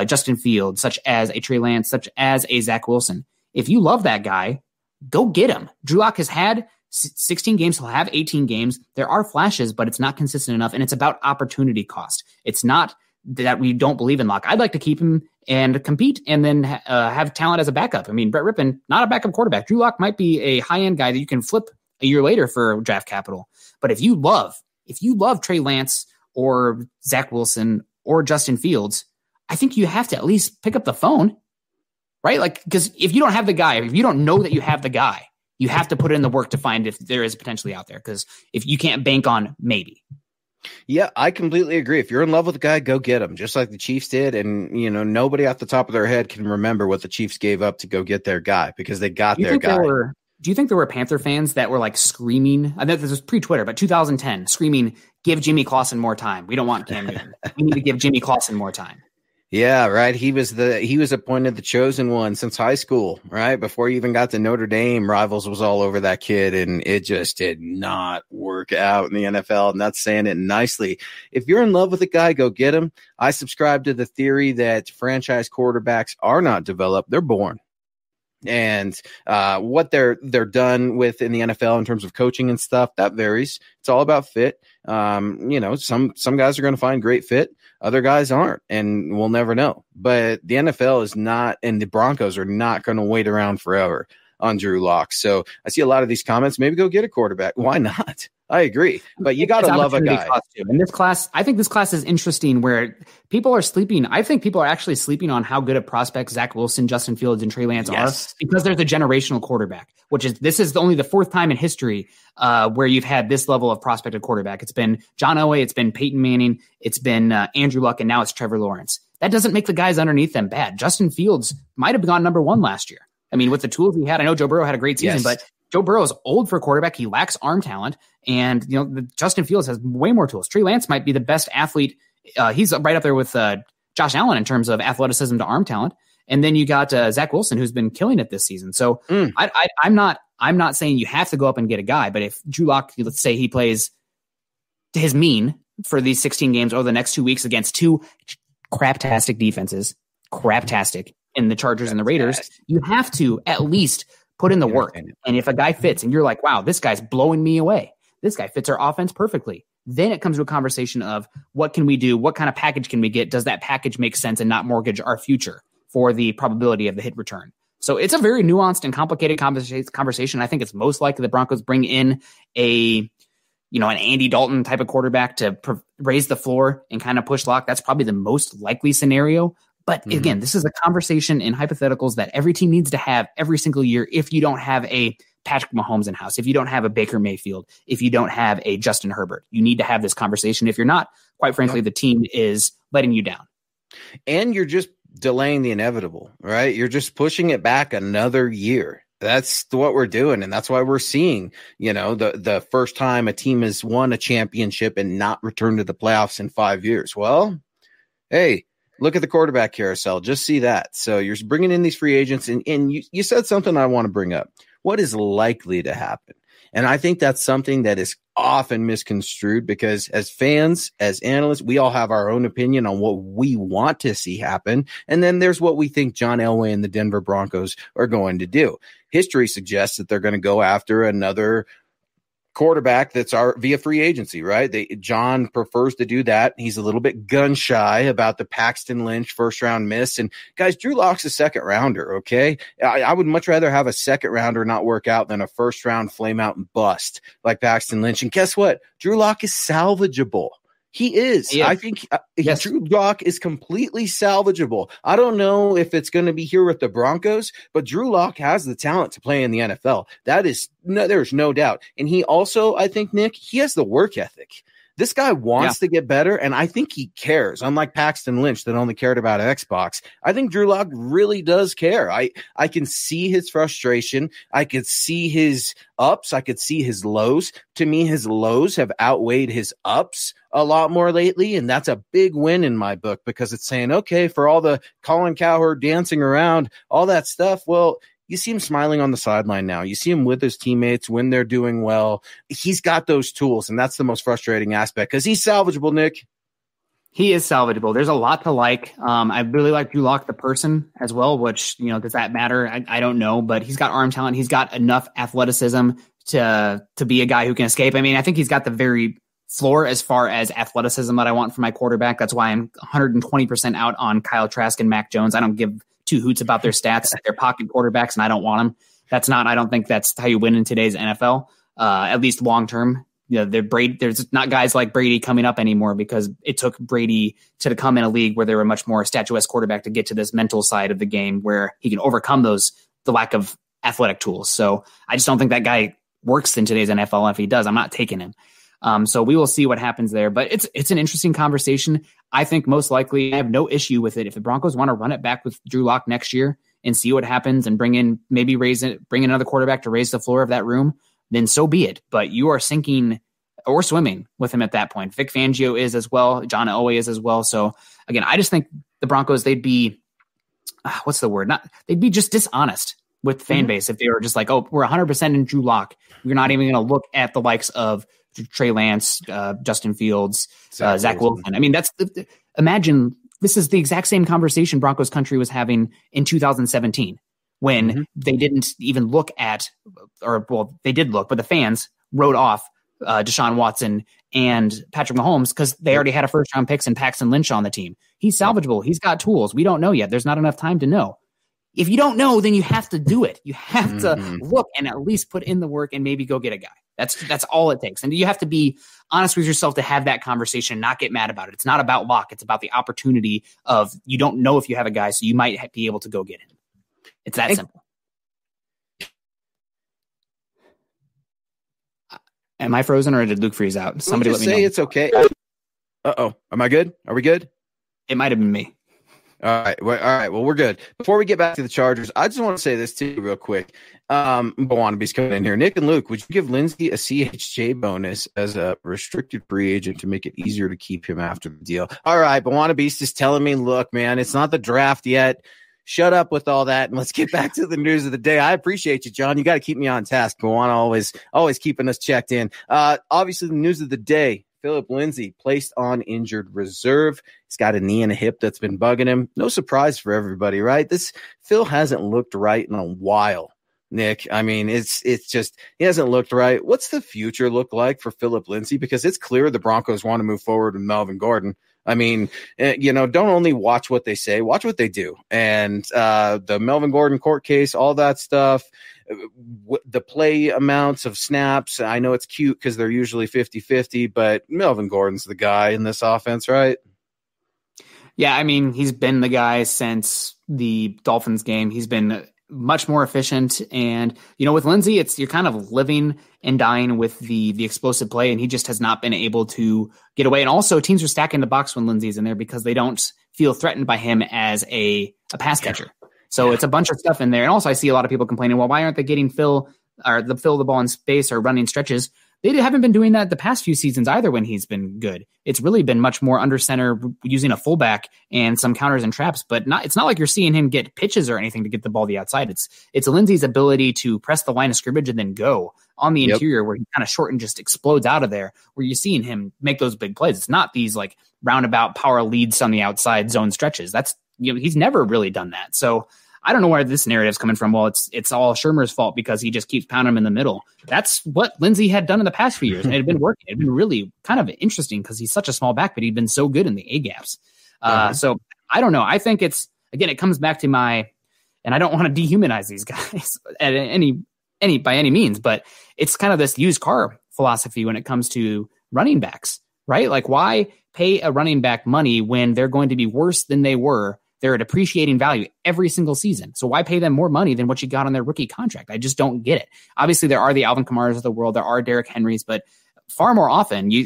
Justin Fields, such as a Trey Lance, such as a Zach Wilson. If you love that guy, go get him. Drew Lock has had 16 games. He'll have 18 games. There are flashes, but it's not consistent enough. And it's about opportunity cost. It's not that we don't believe in Lock. I'd like to keep him and compete and then have talent as a backup. I mean, Brett Rippon, not a backup quarterback. Drew Lock might be a high-end guy that you can flip a year later for draft capital. But if you love Trey Lance or Zach Wilson or Justin Fields, I think you have to at least pick up the phone, right? Like, because if you don't have the guy, if you don't know that you have the guy, you have to put in the work to find if there is potentially out there. Because if you can't bank on maybe. Yeah, I completely agree. If you're in love with the guy, go get him, just like the Chiefs did. And, nobody off the top of their head can remember what the Chiefs gave up to go get their guy, because they got their guy. Do you think there were Panther fans that were like screaming? I know this was pre-Twitter, but 2010, screaming, "Give Jimmy Clausen more time. We don't want Cam Newton. We need to give Jimmy Clausen more time." Yeah, right. He was appointed the chosen one since high school, right? Before he even got to Notre Dame, Rivals was all over that kid, and it just did not work out in the NFL. And that's saying it nicely. If you're in love with a guy, go get him. I subscribe to the theory that franchise quarterbacks are not developed; they're born. And what they're done with in the NFL in terms of coaching and stuff, that varies. It's all about fit. Some guys are going to find great fit. Other guys aren't, and we'll never know. But the NFL is not, and the Broncos are not going to wait around forever on Drew Lock. So I see a lot of these comments. Maybe go get a quarterback. Why not? I agree, but you got to love a guy. In this class, I think this class is interesting where people are sleeping. I think people are actually sleeping on how good a prospect Zach Wilson, Justin Fields, and Trey Lance are, because they're the generational quarterback, this is only the fourth time in history where you've had this level of prospected quarterback. It's been John Elway, it's been Peyton Manning, it's been Andrew Luck, and now it's Trevor Lawrence. That doesn't make the guys underneath them bad. Justin Fields might have gone number one last year. I mean, with the tools he had, I know Joe Burrow had a great season, but Joe Burrow is old for a quarterback. He lacks arm talent, and Justin Fields has way more tools. Trey Lance might be the best athlete. He's right up there with Josh Allen in terms of athleticism to arm talent. And then you got Zach Wilson, who's been killing it this season. So I'm not saying you have to go up and get a guy, but if Drew Lock, let's say he plays his mean for these 16 games over the next 2 weeks against two craptastic defenses, in the Chargers and the Raiders, you have to at least put in the work. And if a guy fits and you're like, wow, this guy's blowing me away, this guy fits our offense perfectly, then it comes to a conversation of what can we do? What kind of package can we get? Does that package make sense and not mortgage our future for the probability of the hit return? So it's a very nuanced and complicated conversation. I think it's most likely the Broncos bring in an Andy Dalton type of quarterback to raise the floor and kind of push Lock. That's probably the most likely scenario. But again, this is a conversation in hypotheticals that every team needs to have every single year. If you don't have a Patrick Mahomes in house, if you don't have a Baker Mayfield, if you don't have a Justin Herbert, you need to have this conversation. If you're not, quite frankly, the team is letting you down. And you're just delaying the inevitable, right? You're just pushing it back another year. That's what we're doing. And that's why we're seeing, the first time a team has won a championship and not returned to the playoffs in 5 years. Well, hey, look at the quarterback carousel. Just see that. So you're bringing in these free agents, and you said something I want to bring up. What is likely to happen? And I think that's something that is often misconstrued, because as fans, as analysts, we all have our own opinion on what we want to see happen. And then there's what we think John Elway and the Denver Broncos are going to do. History suggests that they're going to go after another quarterback that's via free agency, right? John prefers to do that. He's a little bit gun shy about the Paxton Lynch first round miss. And guys, Drew Lock's a second rounder. Okay. I would much rather have a second rounder not work out than a first round flame out and bust like Paxton Lynch. And guess what? Drew Lock is salvageable. He is. Yeah. I think yes. Drew Lock is completely salvageable. I don't know if it's going to be here with the Broncos, but Drew Lock has the talent to play in the NFL. There's no doubt. And he also, I think, Nick, he has the work ethic. This guy wants to get better, and I think he cares. Unlike Paxton Lynch that only cared about Xbox, I think Drew Lock really does care. I can see his frustration. I could see his ups. I could see his lows. To me, his lows have outweighed his ups a lot more lately, and that's a big win in my book, because it's saying, okay, for all the Colin Cowherd dancing around, all that stuff, well, you see him smiling on the sideline now. You see him with his teammates when they're doing well. He's got those tools, and that's the most frustrating aspect, because he's salvageable, Nick. He is salvageable. There's a lot to like. I really like Drew Lock, the person, as well, which, does that matter? I don't know, but he's got arm talent. He's got enough athleticism to be a guy who can escape. I mean, I think he's got the very floor as far as athleticism that I want for my quarterback. That's why I'm 120% out on Kyle Trask and Mac Jones. I don't give two hoots about their stats. They're pocket quarterbacks, and I don't want them. I don't think that's how you win in today's NFL, at least long term. There's not guys like Brady coming up anymore, because it took Brady to come in a league where they were much more statuesque quarterback to get to this mental side of the game where he can overcome the lack of athletic tools. So I just don't think that guy works in today's NFL. And if he does, I'm not taking him. So we will see what happens there, but it's an interesting conversation. I think most likely I have no issue with it. If the Broncos want to run it back with Drew Lock next year and see what happens and bring in another quarterback to raise the floor of that room, then so be it. But you are sinking or swimming with him at that point. Vic Fangio is as well. John Elway is as well. So again, I just think the Broncos, they'd be, what's the word? They'd be just dishonest with the fan base if they were just like, oh, we're 100% in Drew Lock. We're not even going to look at the likes of Trey Lance, Justin Fields, Zach Wilson. I mean, imagine this is the exact same conversation Broncos country was having in 2017 when they didn't even look at, they did look, but the fans wrote off Deshaun Watson and Patrick Mahomes because they already had a first round picks and Paxton Lynch on the team. He's salvageable. He's got tools. We don't know yet. There's not enough time to know. If you don't know, then you have to do it. You have to look and at least put in the work and maybe go get a guy. That's all it takes. And you have to be honest with yourself to have that conversation and not get mad about it. It's not about luck. It's about the opportunity of you don't know if you have a guy, so you might be able to go get him. It's that simple. Am I frozen or did Luke freeze out? Somebody let me know. It's okay. Uh-oh. Am I good? Are we good? It might have been me. All right. Well, we're good. Before we get back to the Chargers, I just want to say this to you real quick. Wannabes coming in here. Nick and Luke, would you give Lindsay a CHJ bonus as a restricted free agent to make it easier to keep him after the deal? All right. Wannabes is telling me, look, man, it's not the draft yet. Shut up with all that, and let's get back to the news of the day. I appreciate you, John. You got to keep me on task. Bawana always keeping us checked in. Obviously, the news of the day. Philip Lindsay placed on injured reserve. He's got a knee and a hip that's been bugging him. No surprise for everybody, right? Phil hasn't looked right in a while, Nick. I mean, it's just he hasn't looked right. What's the future look like for Philip Lindsay? Because it's clear the Broncos want to move forward with Melvin Gordon. I mean, don't only watch what they say, watch what they do. And the Melvin Gordon court case, all that stuff, the play amounts of snaps. I know it's cute because they're usually 50-50, but Melvin Gordon's the guy in this offense, right? Yeah, I mean, he's been the guy since the Dolphins game. He's been much more efficient. And, with Lindsay, you're kind of living and dying with the explosive play, and he just has not been able to get away. And also, teams are stacking the box when Lindsay's in there because they don't feel threatened by him as a pass catcher. So it's a bunch of stuff in there. And also I see a lot of people complaining, well, why aren't they getting fill the ball in space or running stretches? They haven't been doing that the past few seasons either when he's been good. It's really been much more under center using a fullback and some counters and traps, but it's not like you're seeing him get pitches or anything to get the ball the outside. It's Lindsay's ability to press the line of scrimmage and then go on the interior where he kind of short and just explodes out of there, where you're seeing him make those big plays. It's not these like roundabout power leads on the outside zone stretches. He's never really done that. So I don't know where this narrative's coming from. Well, it's all Shermer's fault because he just keeps pounding him in the middle. That's what Lindsay had done in the past few years, and it had been working. It had been really kind of interesting because he's such a small back, but he'd been so good in the A gaps. So I don't know. I think it comes back to and I don't want to dehumanize these guys at by any means, but it's kind of this used car philosophy when it comes to running backs, right? Like, why pay a running back money when they're going to be worse than they were? They're a depreciating value every single season. So why pay them more money than what you got on their rookie contract? I just don't get it. Obviously, there are the Alvin Kamaras of the world. There are Derrick Henrys, but far more often, you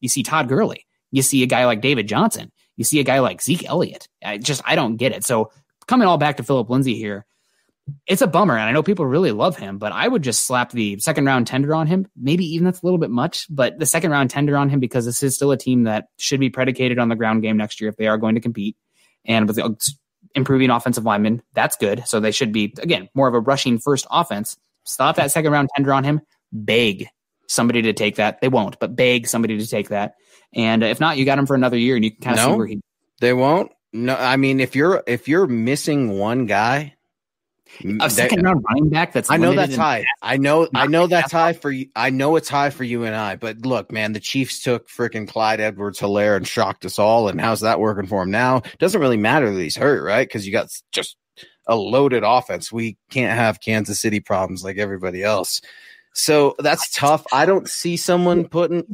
see Todd Gurley. You see a guy like David Johnson. You see a guy like Zeke Elliott. I don't get it. So coming all back to Phillip Lindsay here, it's a bummer. And I know people really love him, but I would just slap the second round tender on him. Maybe even that's a little bit much, but the second round tender on him, because this is still a team that should be predicated on the ground game next year if they are going to compete. And with the improving offensive linemen, that's good. So they should be, again, more of a rushing first offense. Slap that second round tender on him. Beg somebody to take that. They won't, but beg somebody to take that. And if not, you got him for another year, and you can kind of see where they won't. No, I mean, if you're missing one guy, a second round running back, I know that's high. I know that's high for you. I know it's high for you and I. But look, man, the Chiefs took freaking Clyde Edwards-Helaire and shocked us all. And how's that working for him now? Doesn't really matter that he's hurt, right? Because you got just a loaded offense. We can't have Kansas City problems like everybody else. So that's tough. I don't see someone putting,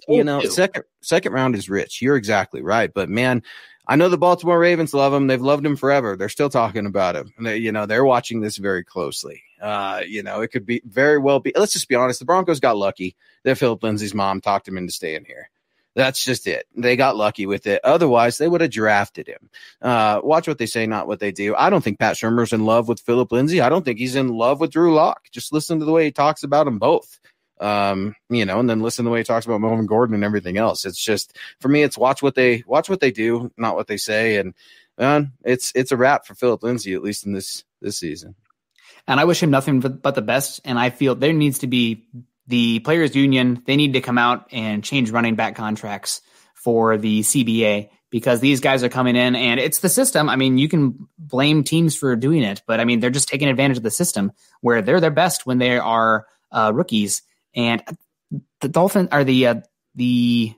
second round is rich. You're exactly right. But man, I know the Baltimore Ravens love him. They've loved him forever. They're still talking about him. They're watching this very closely. It could be very well be. Let's just be honest. The Broncos got lucky that Phillip Lindsay's mom talked him into staying here. That's just it. They got lucky with it. Otherwise, they would have drafted him. Watch what they say, not what they do. I don't think Pat Shurmur's in love with Phillip Lindsay. I don't think he's in love with Drew Lock. Just listen to the way he talks about them both. And then listen to the way he talks about Melvin Gordon and everything else. It's just, for me, it's watch what they do, not what they say. And it's a wrap for Phillip Lindsay, at least in this season. And I wish him nothing but the best. And I feel there needs to be the players union. They need to come out and change running back contracts for the CBA, because these guys are coming in and it's the system. I mean, you can blame teams for doing it, but I mean, they're just taking advantage of the system where they're their best when they are rookies. And the Dolphins are the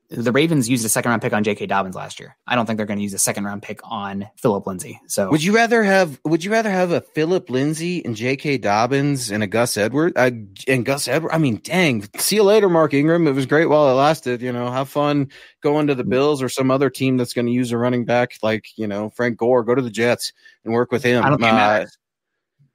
Ravens used a second round pick on J.K. Dobbins last year. I don't think they're going to use a second round pick on Phillip Lindsay. So would you rather have a Phillip Lindsay and J.K. Dobbins and a Gus Edwards and Gus Edwards? I mean, dang, see you later, Mark Ingram. It was great while it lasted. Have fun going to the Bills or some other team that's going to use a running back like, Frank Gore. Go to the Jets and work with him.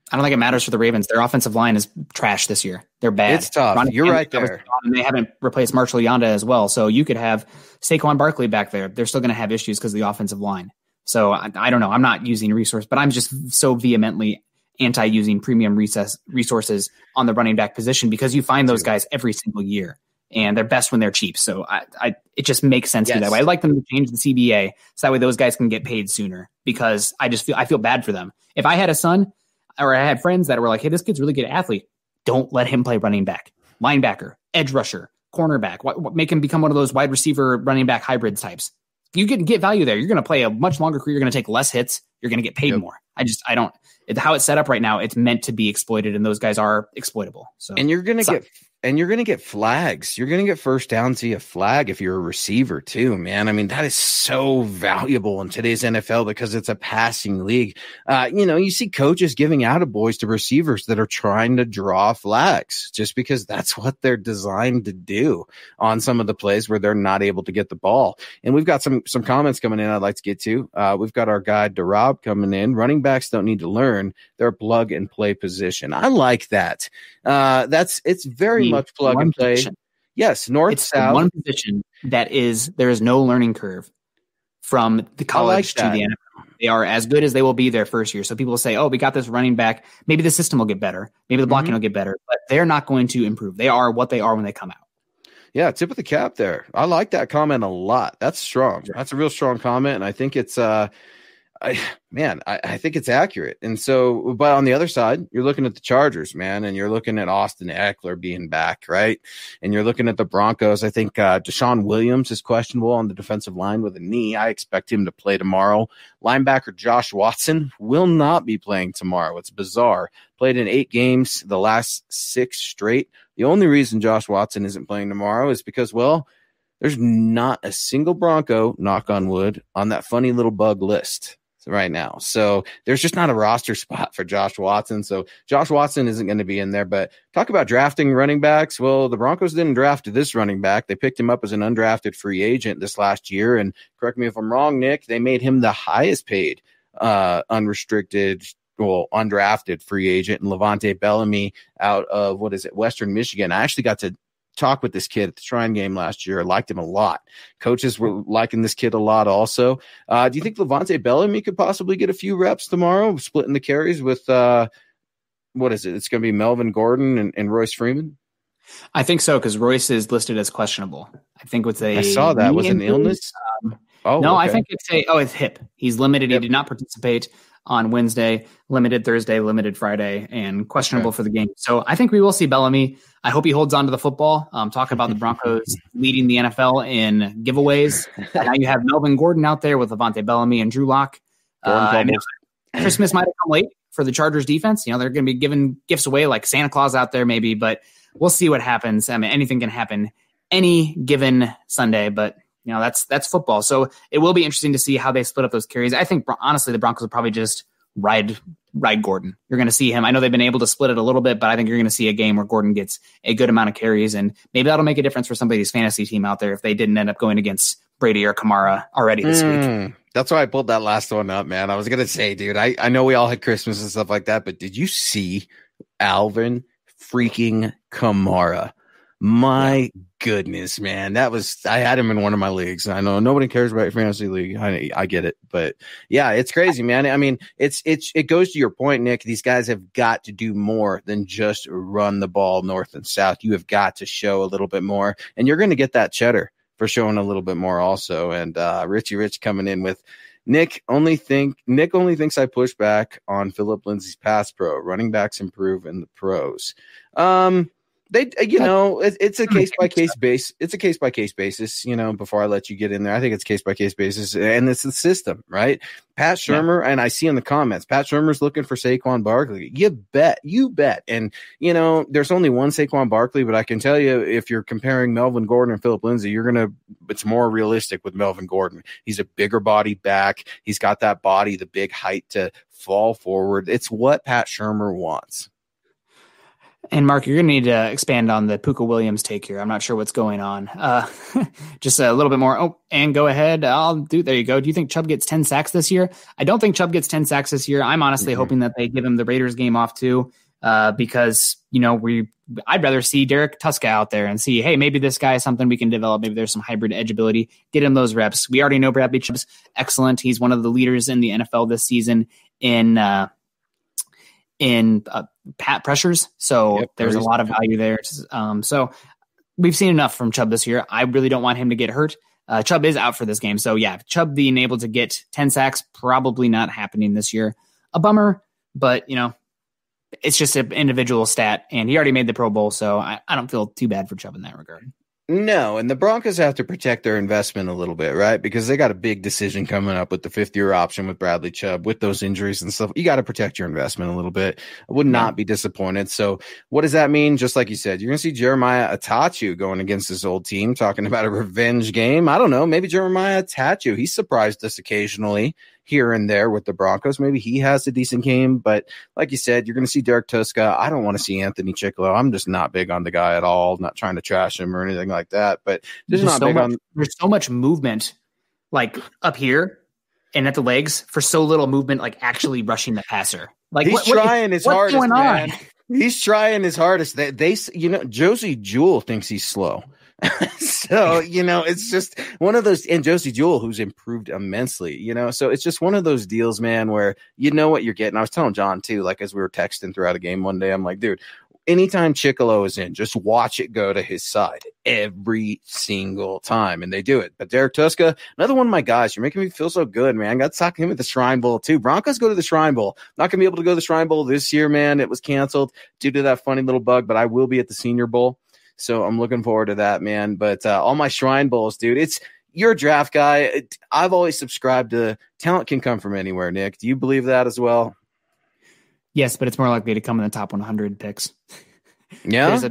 I don't think it matters for the Ravens. Their offensive line is trash this year. They're bad. It's tough. You're right there. And they haven't replaced Marshall Yanda as well. So you could have Saquon Barkley back there. They're still going to have issues because of the offensive line. So I don't know. I'm not using resource, but I'm just so vehemently anti-using premium resources on the running back position, because you find those guys every single year and they're best when they're cheap. So it just makes sense to do that way. I'd like them to change the CBA so that way those guys can get paid sooner, because I feel bad for them. If I had a son, or I had friends that were like, hey, this kid's a really good athlete, don't let him play running back, linebacker, edge rusher, cornerback. Make him become one of those wide receiver running back hybrid types. You can get value there. You're going to play a much longer career. You're going to take less hits. You're going to get paid more. How it's set up right now, it's meant to be exploited, and those guys are exploitable. So, and you're going to get flags. You're going to get first downs via flag if you're a receiver too, man. I mean, that is so valuable in today's NFL because it's a passing league. You see coaches giving attaboys to receivers that are trying to draw flags just because that's what they're designed to do on some of the plays where they're not able to get the ball. And we've got some comments coming in I'd like to get to. We've got our guy Darab coming in. Running backs don't need to learn. They're plug and play position. I like that. It's very much plug and play. Position. Yes, north, it's south. One position there is no learning curve. from the college to the NFL. They are as good as they will be their first year. So people say, oh, we got this running back. Maybe the system will get better. Maybe the blocking will get better. But they're not going to improve. They are what they are when they come out. Yeah, tip of the cap there. I like that comment a lot. That's strong. That's a real strong comment. And I think it's I think it's accurate. And so, but on the other side, you're looking at the Chargers, man, and you're looking at Austin Eckler being back, right? And you're looking at the Broncos. I think Deshaun Williams is questionable on the defensive line with a knee. I expect him to play tomorrow. Linebacker Josh Watson will not be playing tomorrow. It's bizarre. Played in 8 games, the last 6 straight. The only reason Josh Watson isn't playing tomorrow is because, well, there's not a single Bronco, knock on wood, on that funny little bug list right now. So there's just not a roster spot for Josh Watson. So Josh Watson isn't going to be in there. But talk about drafting running backs. Well, the Broncos didn't draft this running back. They picked him up as an undrafted free agent this last year. And correct me if I'm wrong, Nick, they made him the highest paid undrafted free agent, and Levante Bellamy out of, Western Michigan. I actually got to talk with this kid at the Shrine game last year. I liked him a lot. Coaches were liking this kid a lot also. Do you think Levante Bellamy could possibly get a few reps tomorrow, splitting the carries with, It's going to be Melvin Gordon and Royce Freeman? I think so, because Royce is listed as questionable. I think with I saw that. Was an illness? No, okay. I think it's hip. He's limited. Yep. He did not participate on Wednesday, limited Thursday, limited Friday, and questionable for the game. So I think we will see Bellamy. I hope he holds on to the football. Talk about the Broncos leading the NFL in giveaways. Now you have Melvin Gordon out there with Levante Bellamy and Drew Lock. Christmas might have come late for the Chargers defense. They're going to be giving gifts away like Santa Claus out there maybe, but we'll see what happens. I mean, anything can happen any given Sunday, but that's football. So it will be interesting to see how they split up those carries. I think, honestly, the Broncos will probably just ride Gordon. You're going to see him. I know they've been able to split it a little bit, but I think you're going to see a game where Gordon gets a good amount of carries, and maybe that'll make a difference for somebody's fantasy team out there if they didn't end up going against Brady or Kamara already this week. That's why I pulled that last one up, man. I was going to say, dude, I know we all had Christmas and stuff like that, but did you see Alvin freaking Kamara? My goodness, man. I had him in one of my leagues. I know nobody cares about your fantasy league. I get it, but yeah, it's crazy, man. I mean, it goes to your point, Nick. These guys have got to do more than just run the ball north and south. You have got to show a little bit more, and you're going to get that cheddar for showing a little bit more also. And Richie Rich coming in with Nick only thinks I push back on Philip Lindsay's pass pro. Running backs improve in the pros. It's a case by case basis. It's a case by case basis. Before I let you get in there, I think it's case by case basis, and it's the system, right? Pat Shurmur, and I see in the comments, Pat Shurmur's looking for Saquon Barkley. You bet. And there's only one Saquon Barkley, but I can tell you, if you're comparing Melvin Gordon and Philip Lindsay, it's more realistic with Melvin Gordon. He's a bigger body back. He's got that body, the big height to fall forward. It's what Pat Shurmur wants. And Mark, you're going to need to expand on the Puka Williams take here. I'm not sure what's going on. Just a little bit more. Oh, and go ahead. There you go. Do you think Chubb gets 10 sacks this year? I don't think Chubb gets 10 sacks this year. I'm honestly hoping that they give him the Raiders game off too, because, I'd rather see Derek Tuska out there and see, hey, maybe this guy is something we can develop. Maybe there's some hybrid edge ability. Get him those reps. We already know Bradley Chubb's excellent. He's one of the leaders in the NFL this season in pat pressures. So there's a lot of value there. So we've seen enough from Chubb this year. I really don't want him to get hurt. Chubb is out for this game. So yeah, Chubb being able to get 10 sacks, probably not happening this year. A bummer, but it's just an individual stat, and he already made the Pro Bowl. So I don't feel too bad for Chubb in that regard. No, and the Broncos have to protect their investment a little bit, right? Because they got a big decision coming up with the 5th-year option with Bradley Chubb, with those injuries and stuff. You got to protect your investment a little bit. I would not be disappointed. So what does that mean? Just like you said, you're going to see Jeremiah Atachu going against his old team, talking about a revenge game. I don't know. Maybe Jeremiah Atachu, he surprised us occasionally here and there with the Broncos. Maybe he has a decent game, but like you said, you're going to see Derek Tuska. I don't want to see Anthony Chicklow. I'm just not big on the guy at all. Not trying to trash him or anything like that, but there's so much movement like up here and at the legs for so little movement, like actually rushing the passer. Like he's trying his hardest, man. He's trying his hardest. Josie Jewell thinks he's slow. So, it's just one of those, and Josie Jewell, who's improved immensely, so it's just one of those deals, man, where you know what you're getting. I was telling John too, like as we were texting throughout a game one day, I'm like, dude, anytime Chicolo is in, just watch it go to his side every single time. And they do it. But Derek Tuska, another one of my guys, you're making me feel so good, man. I got to talk to him at the Shrine Bowl too. Broncos go to the Shrine Bowl. Not going to be able to go to the Shrine Bowl this year, man. It was canceled due to that funny little bug, but I will be at the Senior Bowl. So I'm looking forward to that, man. But all my Shrine Bowls, dude, you're a draft guy. I've always subscribed to talent can come from anywhere, Nick. Do you believe that as well? Yes, but it's more likely to come in the top 100 picks. Yeah, there's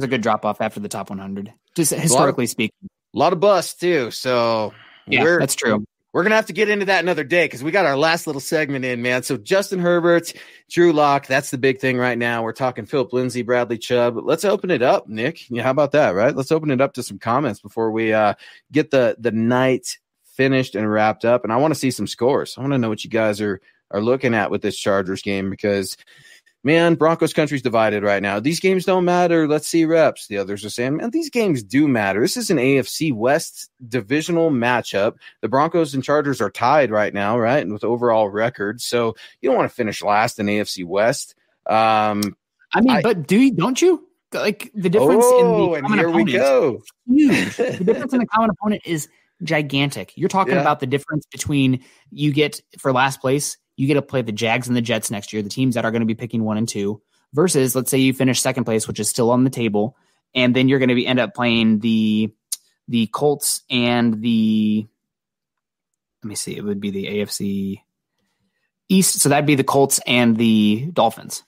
a good drop off after the top 100, just historically speaking. A lot of busts too. So yeah, that's true. We're gonna have to get into that another day because we got our last little segment in, man. So Justin Herbert, Drew Lock, that's the big thing right now. We're talking Philip Lindsay, Bradley Chubb. Let's open it up, Nick. Yeah, how about that? Right? Let's open it up to some comments before we get the night finished and wrapped up. And I want to see some scores. I want to know what you guys are looking at with this Chargers game because, man, Broncos country's divided right now. These games don't matter. Let's see reps. The others are saying, man, these games do matter. This is an AFC West divisional matchup. The Broncos and Chargers are tied right now, right, and with overall records. So you don't want to finish last in AFC West. But don't you? Like the difference in the common opponent is huge. The difference in the common opponent is gigantic. You're talking about the difference between you get for last place. You get to play the Jags and the Jets next year, the teams that are going to be picking 1 and 2, versus let's say you finish second place, which is still on the table, and then you're going to end up playing the Colts and it would be the AFC East, so that'd be the Colts and the Dolphins.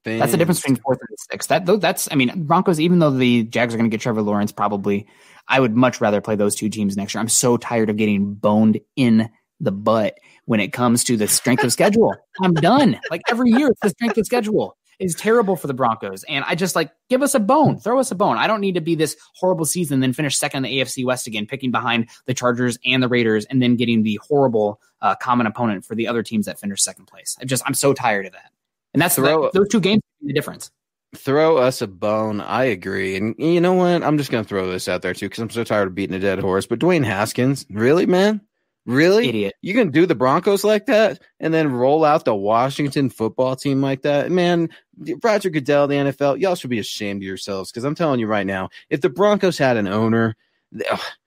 That's the difference between 4th and 6th. Broncos, even though the Jags are going to get Trevor Lawrence, probably, I would much rather play those two teams next year. I'm so tired of getting boned in the butt when it comes to the strength of schedule. I'm done. Like every year, the strength of schedule is terrible for the Broncos. And I just give us a bone, throw us a bone. I don't need to be this horrible season, then finish second in the AFC West again, picking behind the Chargers and the Raiders, and then getting the horrible common opponent for the other teams that finish second place. I'm so tired of that. And that's those two games are the difference. Throw us a bone. I agree. And you know what? I'm just going to throw this out there too, because I'm so tired of beating a dead horse. But Dwayne Haskins, really, man? Really? Idiot. You can do the Broncos like that and then roll out the Washington football team like that? Man, Roger Goodell, the NFL, y'all should be ashamed of yourselves, because I'm telling you right now, if the Broncos had an owner,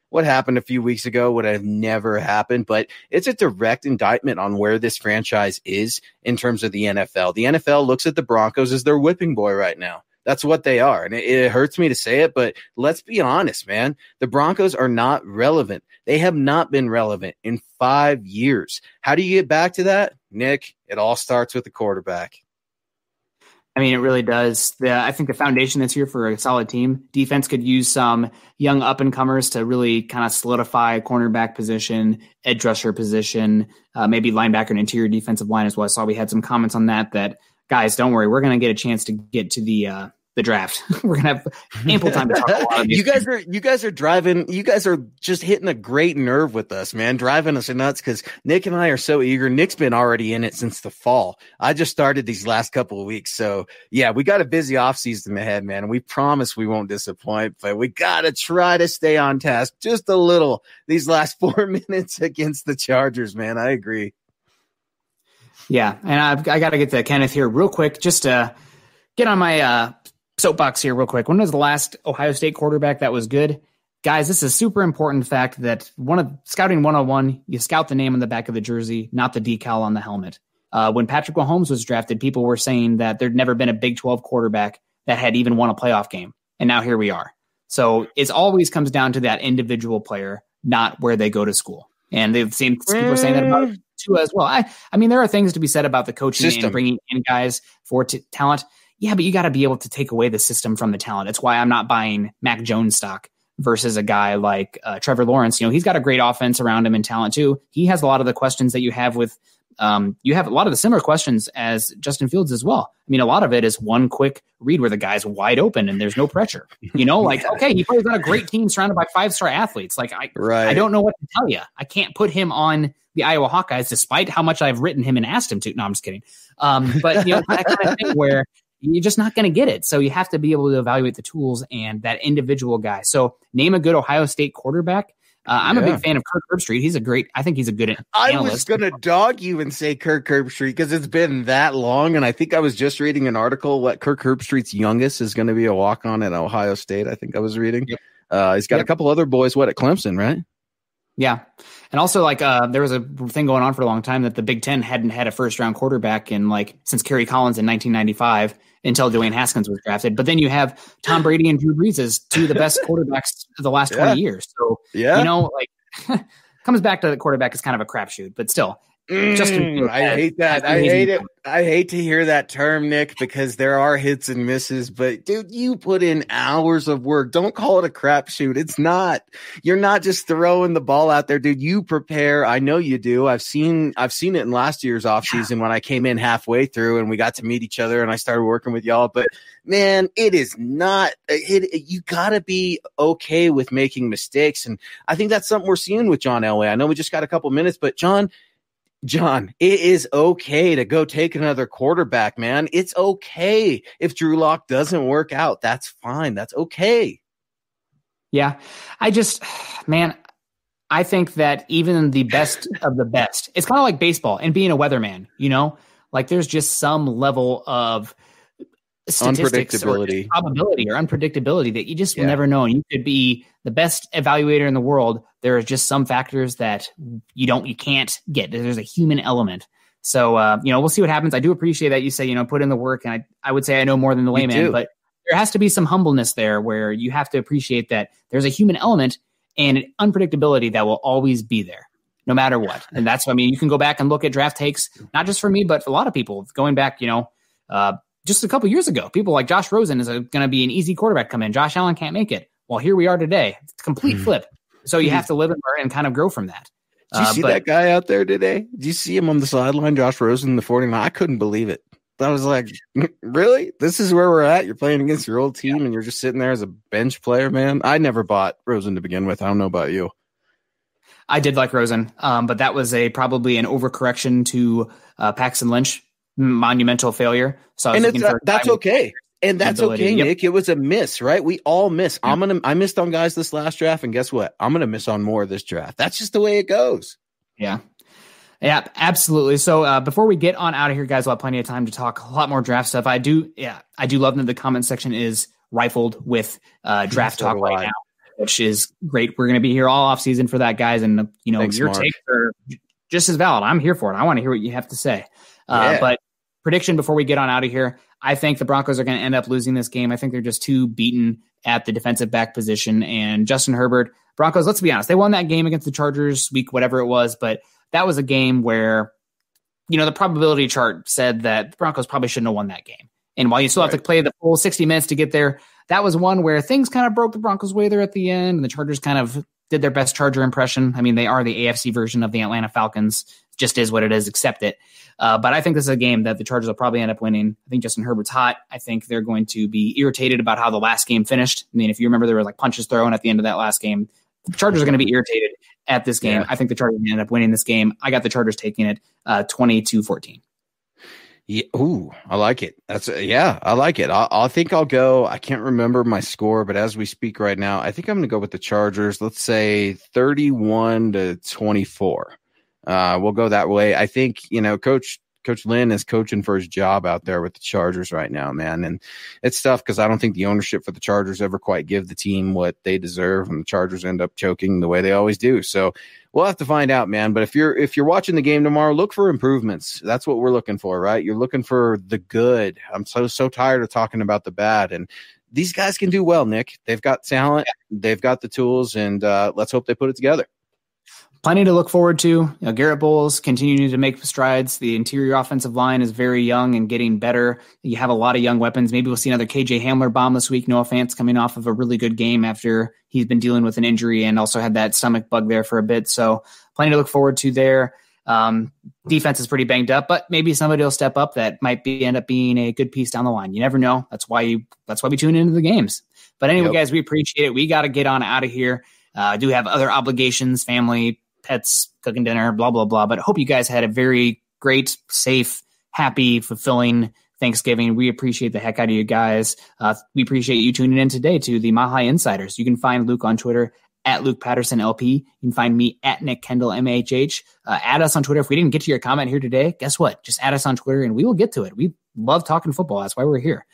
what happened a few weeks ago would have never happened. But it's a direct indictment on where this franchise is in terms of the NFL. The NFL looks at the Broncos as their whipping boy right now. That's what they are. And it hurts me to say it, but let's be honest, man. The Broncos are not relevant. They have not been relevant in 5 years. How do you get back to that? Nick, it all starts with the quarterback. I mean, it really does. I think the foundation this year for a solid team. Defense could use some young up-and-comers to really kind of solidify a cornerback position, edge rusher position, maybe linebacker and interior defensive line as well. I saw we had some comments on that guys, don't worry, we're going to get a chance to get to the draft. We're going to have ample time to talk about a lot of these. You guys are driving. You guys are just hitting a great nerve with us, man. Driving us nuts because Nick and I are so eager. Nick's been already in it since the fall. I just started these last couple of weeks. So yeah, we got a busy off season ahead, man. And we promise we won't disappoint, but we got to try to stay on task just a little these last 4 minutes against the Chargers, man. I agree. Yeah, and I got to get to Kenneth here real quick, just to get on my soapbox here real quick. When was the last Ohio State quarterback that was good? Guys, this is a super important fact that Scouting 101, you scout the name on the back of the jersey, not the decal on the helmet. When Patrick Mahomes was drafted, people were saying that there'd never been a Big 12 quarterback that had even won a playoff game, and now here we are. So it always comes down to that individual player, not where they go to school. And they've seen people are saying that about it too as well. I mean, there are things to be said about the coaching system and bringing in guys for talent. Yeah, but you got to be able to take away the system from the talent. It's why I'm not buying Mac Jones stock versus a guy like Trevor Lawrence. You know, he's got a great offense around him and talent too. He has a lot of the questions that you have with you have a lot of the similar questions as Justin Fields as well. I mean, a lot of it is one quick read where the guy's wide open and there's no pressure. You know, like, okay, he plays on a great team surrounded by 5-star athletes. Like, I don't know what to tell you. I can't put him on the Iowa Hawkeyes despite how much I've written him and asked him to. No, I'm just kidding. But, you know, that kind of thing where You're just not going to get it. So you have to be able to evaluate the tools and that individual guy. So name a good Ohio State quarterback. I'm a big fan of Kirk Herbstreit. I think he's a good analyst. I was going to dog you and say Kirk Herbstreit because it's been that long. And I think I was just reading an article what Kirk Herbstreit's youngest is going to be a walk-on at Ohio State. I think I was reading. Yep. He's got a couple other boys, at Clemson, right? Yeah. And also there was a thing going on for a long time that the Big Ten hadn't had a first round quarterback since Kerry Collins in 1995 until Dwayne Haskins was drafted. But then you have Tom Brady and Drew Brees as two of the best quarterbacks of the last 20 years. So, comes back to the quarterback is kind of a crapshoot, but still. I hate that. I hate it. I hate to hear that term, Nick, because there are hits and misses, but dude, you put in hours of work. Don't call it a crapshoot. It's not. You're not just throwing the ball out there, dude. You prepare. I know you do. I've seen it in last year's offseason when I came in halfway through and we got to meet each other and I started working with y'all. But man, it is not. You gotta be okay with making mistakes, and I think that's something we're seeing with John Elway. I know we just got a couple minutes, but John, it is okay to go take another quarterback, man. It's okay. If Drew Lock doesn't work out, that's fine. That's okay. Yeah. I think that even the best of the best, it's kind of like baseball and being a weatherman, there's just some level of statistics or probability or unpredictability that you just will never know. And you could be the best evaluator in the world. There are just some factors that you can't get. There's a human element. So, we'll see what happens. I do appreciate that you say, put in the work. And I would say I know more than the layman, but there has to be some humbleness there where you have to appreciate that there's a human element and an unpredictability that will always be there no matter what. And that's, you can go back and look at draft takes, not just for me, but for a lot of people going back, just a couple years ago, people like Josh Rosen is going to be an easy quarterback come in. Josh Allen can't make it. Well, here we are today. It's a complete flip. So you have to live and learn and kind of grow from that. Did you see that guy out there today? Did you see him on the sideline, Josh Rosen, the 49? I couldn't believe it. I was like, really? This is where we're at? You're playing against your old team and you're just sitting there as a bench player, man? I never bought Rosen to begin with. I don't know about you. I did like Rosen, but that was probably an overcorrection to Paxton Lynch. Monumental failure. So that's okay. And that's okay, Nick. It was a miss, right? We all miss. Yeah. I missed on guys this last draft, and guess what? I'm gonna miss on more of this draft. That's just the way it goes. Yeah, absolutely. So before we get on out of here, guys, we'll have plenty of time to talk a lot more draft stuff. I do love that the comment section is rifled with draft talk right now, which is great. We're gonna be here all off season for that, guys, and Thanks, your Mark. takes are just as valid. I'm here for it. I want to hear what you have to say. But prediction before we get on out of here, I think the Broncos are going to end up losing this game. I think they're just too beaten at the defensive back position. And Justin Herbert, Broncos, let's be honest, they won that game against the Chargers week, whatever it was, but that was a game where, the probability chart said that the Broncos probably shouldn't have won that game. And while you still have to play the full 60 minutes to get there, that was one where things kind of broke the Broncos' way there at the end, and the Chargers kind of did their best Charger impression. They are the AFC version of the Atlanta Falcons. Just is what it is. Accept it. But I think this is a game that the Chargers will probably end up winning. I think Justin Herbert's hot. I think they're going to be irritated about how the last game finished. If you remember, there were punches thrown at the end of that last game. The Chargers are going to be irritated at this game. Yeah. I think the Chargers end up winning this game. I got the Chargers taking it 20-14. Yeah. Ooh, I like it. I like it. I think I'll go. I can't remember my score, but as we speak right now, I think I'm going to go with the Chargers. Let's say 31-24. We'll go that way. I think, Coach Lynn is coaching for his job out there with the Chargers right now, man. And it's tough because I don't think the ownership for the Chargers ever quite give the team what they deserve, and the Chargers end up choking the way they always do. So we'll have to find out, man. But if you're watching the game tomorrow, look for improvements. That's what we're looking for, right? You're looking for the good. I'm so tired of talking about the bad. And these guys can do well, Nick. They've got talent. They've got the tools, and let's hope they put it together. Plenty to look forward to. Garrett Bowles continuing to make strides. The interior offensive line is very young and getting better. You have a lot of young weapons. Maybe we'll see another KJ Hamler bomb this week. Noah Fant coming off of a really good game after he's been dealing with an injury and also had that stomach bug there for a bit. So plenty to look forward to there. Defense is pretty banged up, but maybe somebody will step up that might end up being a good piece down the line. You never know. That's why we tune into the games. But anyway, guys, we appreciate it. We got to get on out of here. Do have other obligations, family, pets, cooking dinner, blah, blah, blah. But I hope you guys had a very great, safe, happy, fulfilling Thanksgiving. We appreciate the heck out of you guys. We appreciate you tuning in today to the Mile High Insiders. You can find Luke on Twitter at Luke Patterson LP. You can find me at Nick Kendell MHH. Add us on Twitter. If we didn't get to your comment here today, guess what? Just add us on Twitter and we will get to it. We love talking football. That's why we're here.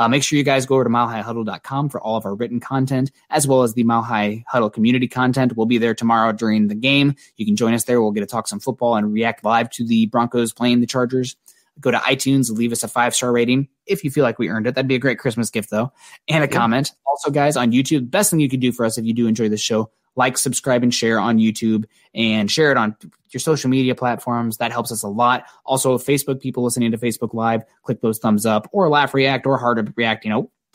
Make sure you guys go over to milehighhuddle.com for all of our written content, as well as the Mile High Huddle community content. We'll be there tomorrow during the game. You can join us there. We'll get to talk some football and react live to the Broncos playing the Chargers. Go to iTunes, leave us a 5-star rating if you feel like we earned it. That'd be a great Christmas gift, though. And a comment. Also, guys, on YouTube, best thing you could do for us if you do enjoy the show, like, subscribe, and share on YouTube, and share it on your social media platforms. That helps us a lot. Also, Facebook people listening to Facebook Live, click those thumbs up or laugh react or hard react,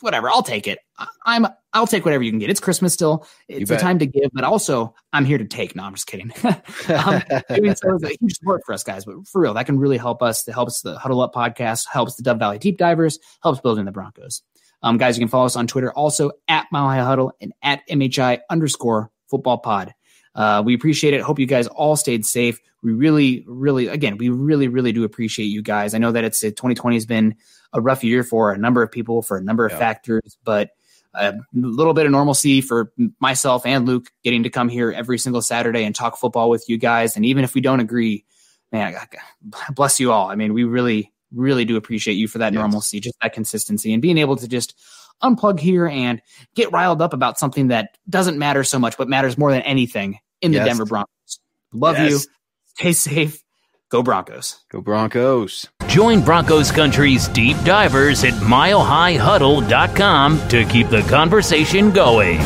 whatever. I'll take it. I'll take whatever you can get. It's Christmas still. It's a time to give, but also I'm here to take. No, I'm just kidding. Doing so is a huge support for us, guys. But for real, that can really help us. It helps the Huddle Up podcast, helps the Dove Valley Deep Divers, helps building the Broncos. Guys, you can follow us on Twitter also at Mile High Huddle and at MHI_football pod. We appreciate it. Hope you guys all stayed safe. We really do appreciate you guys. I know that 2020 has been a rough year for a number of people for a number of factors, but a little bit of normalcy for myself and Luke getting to come here every single Saturday and talk football with you guys. And even if we don't agree, man, bless you all. I mean, we really do appreciate you for that normalcy, just that consistency and being able to just unplug here and get riled up about something that doesn't matter so much, but matters more than anything in the Denver Broncos. Love you. Stay safe. Go Broncos. Go Broncos. Join Broncos Country's deep divers at milehighhuddle.com to keep the conversation going.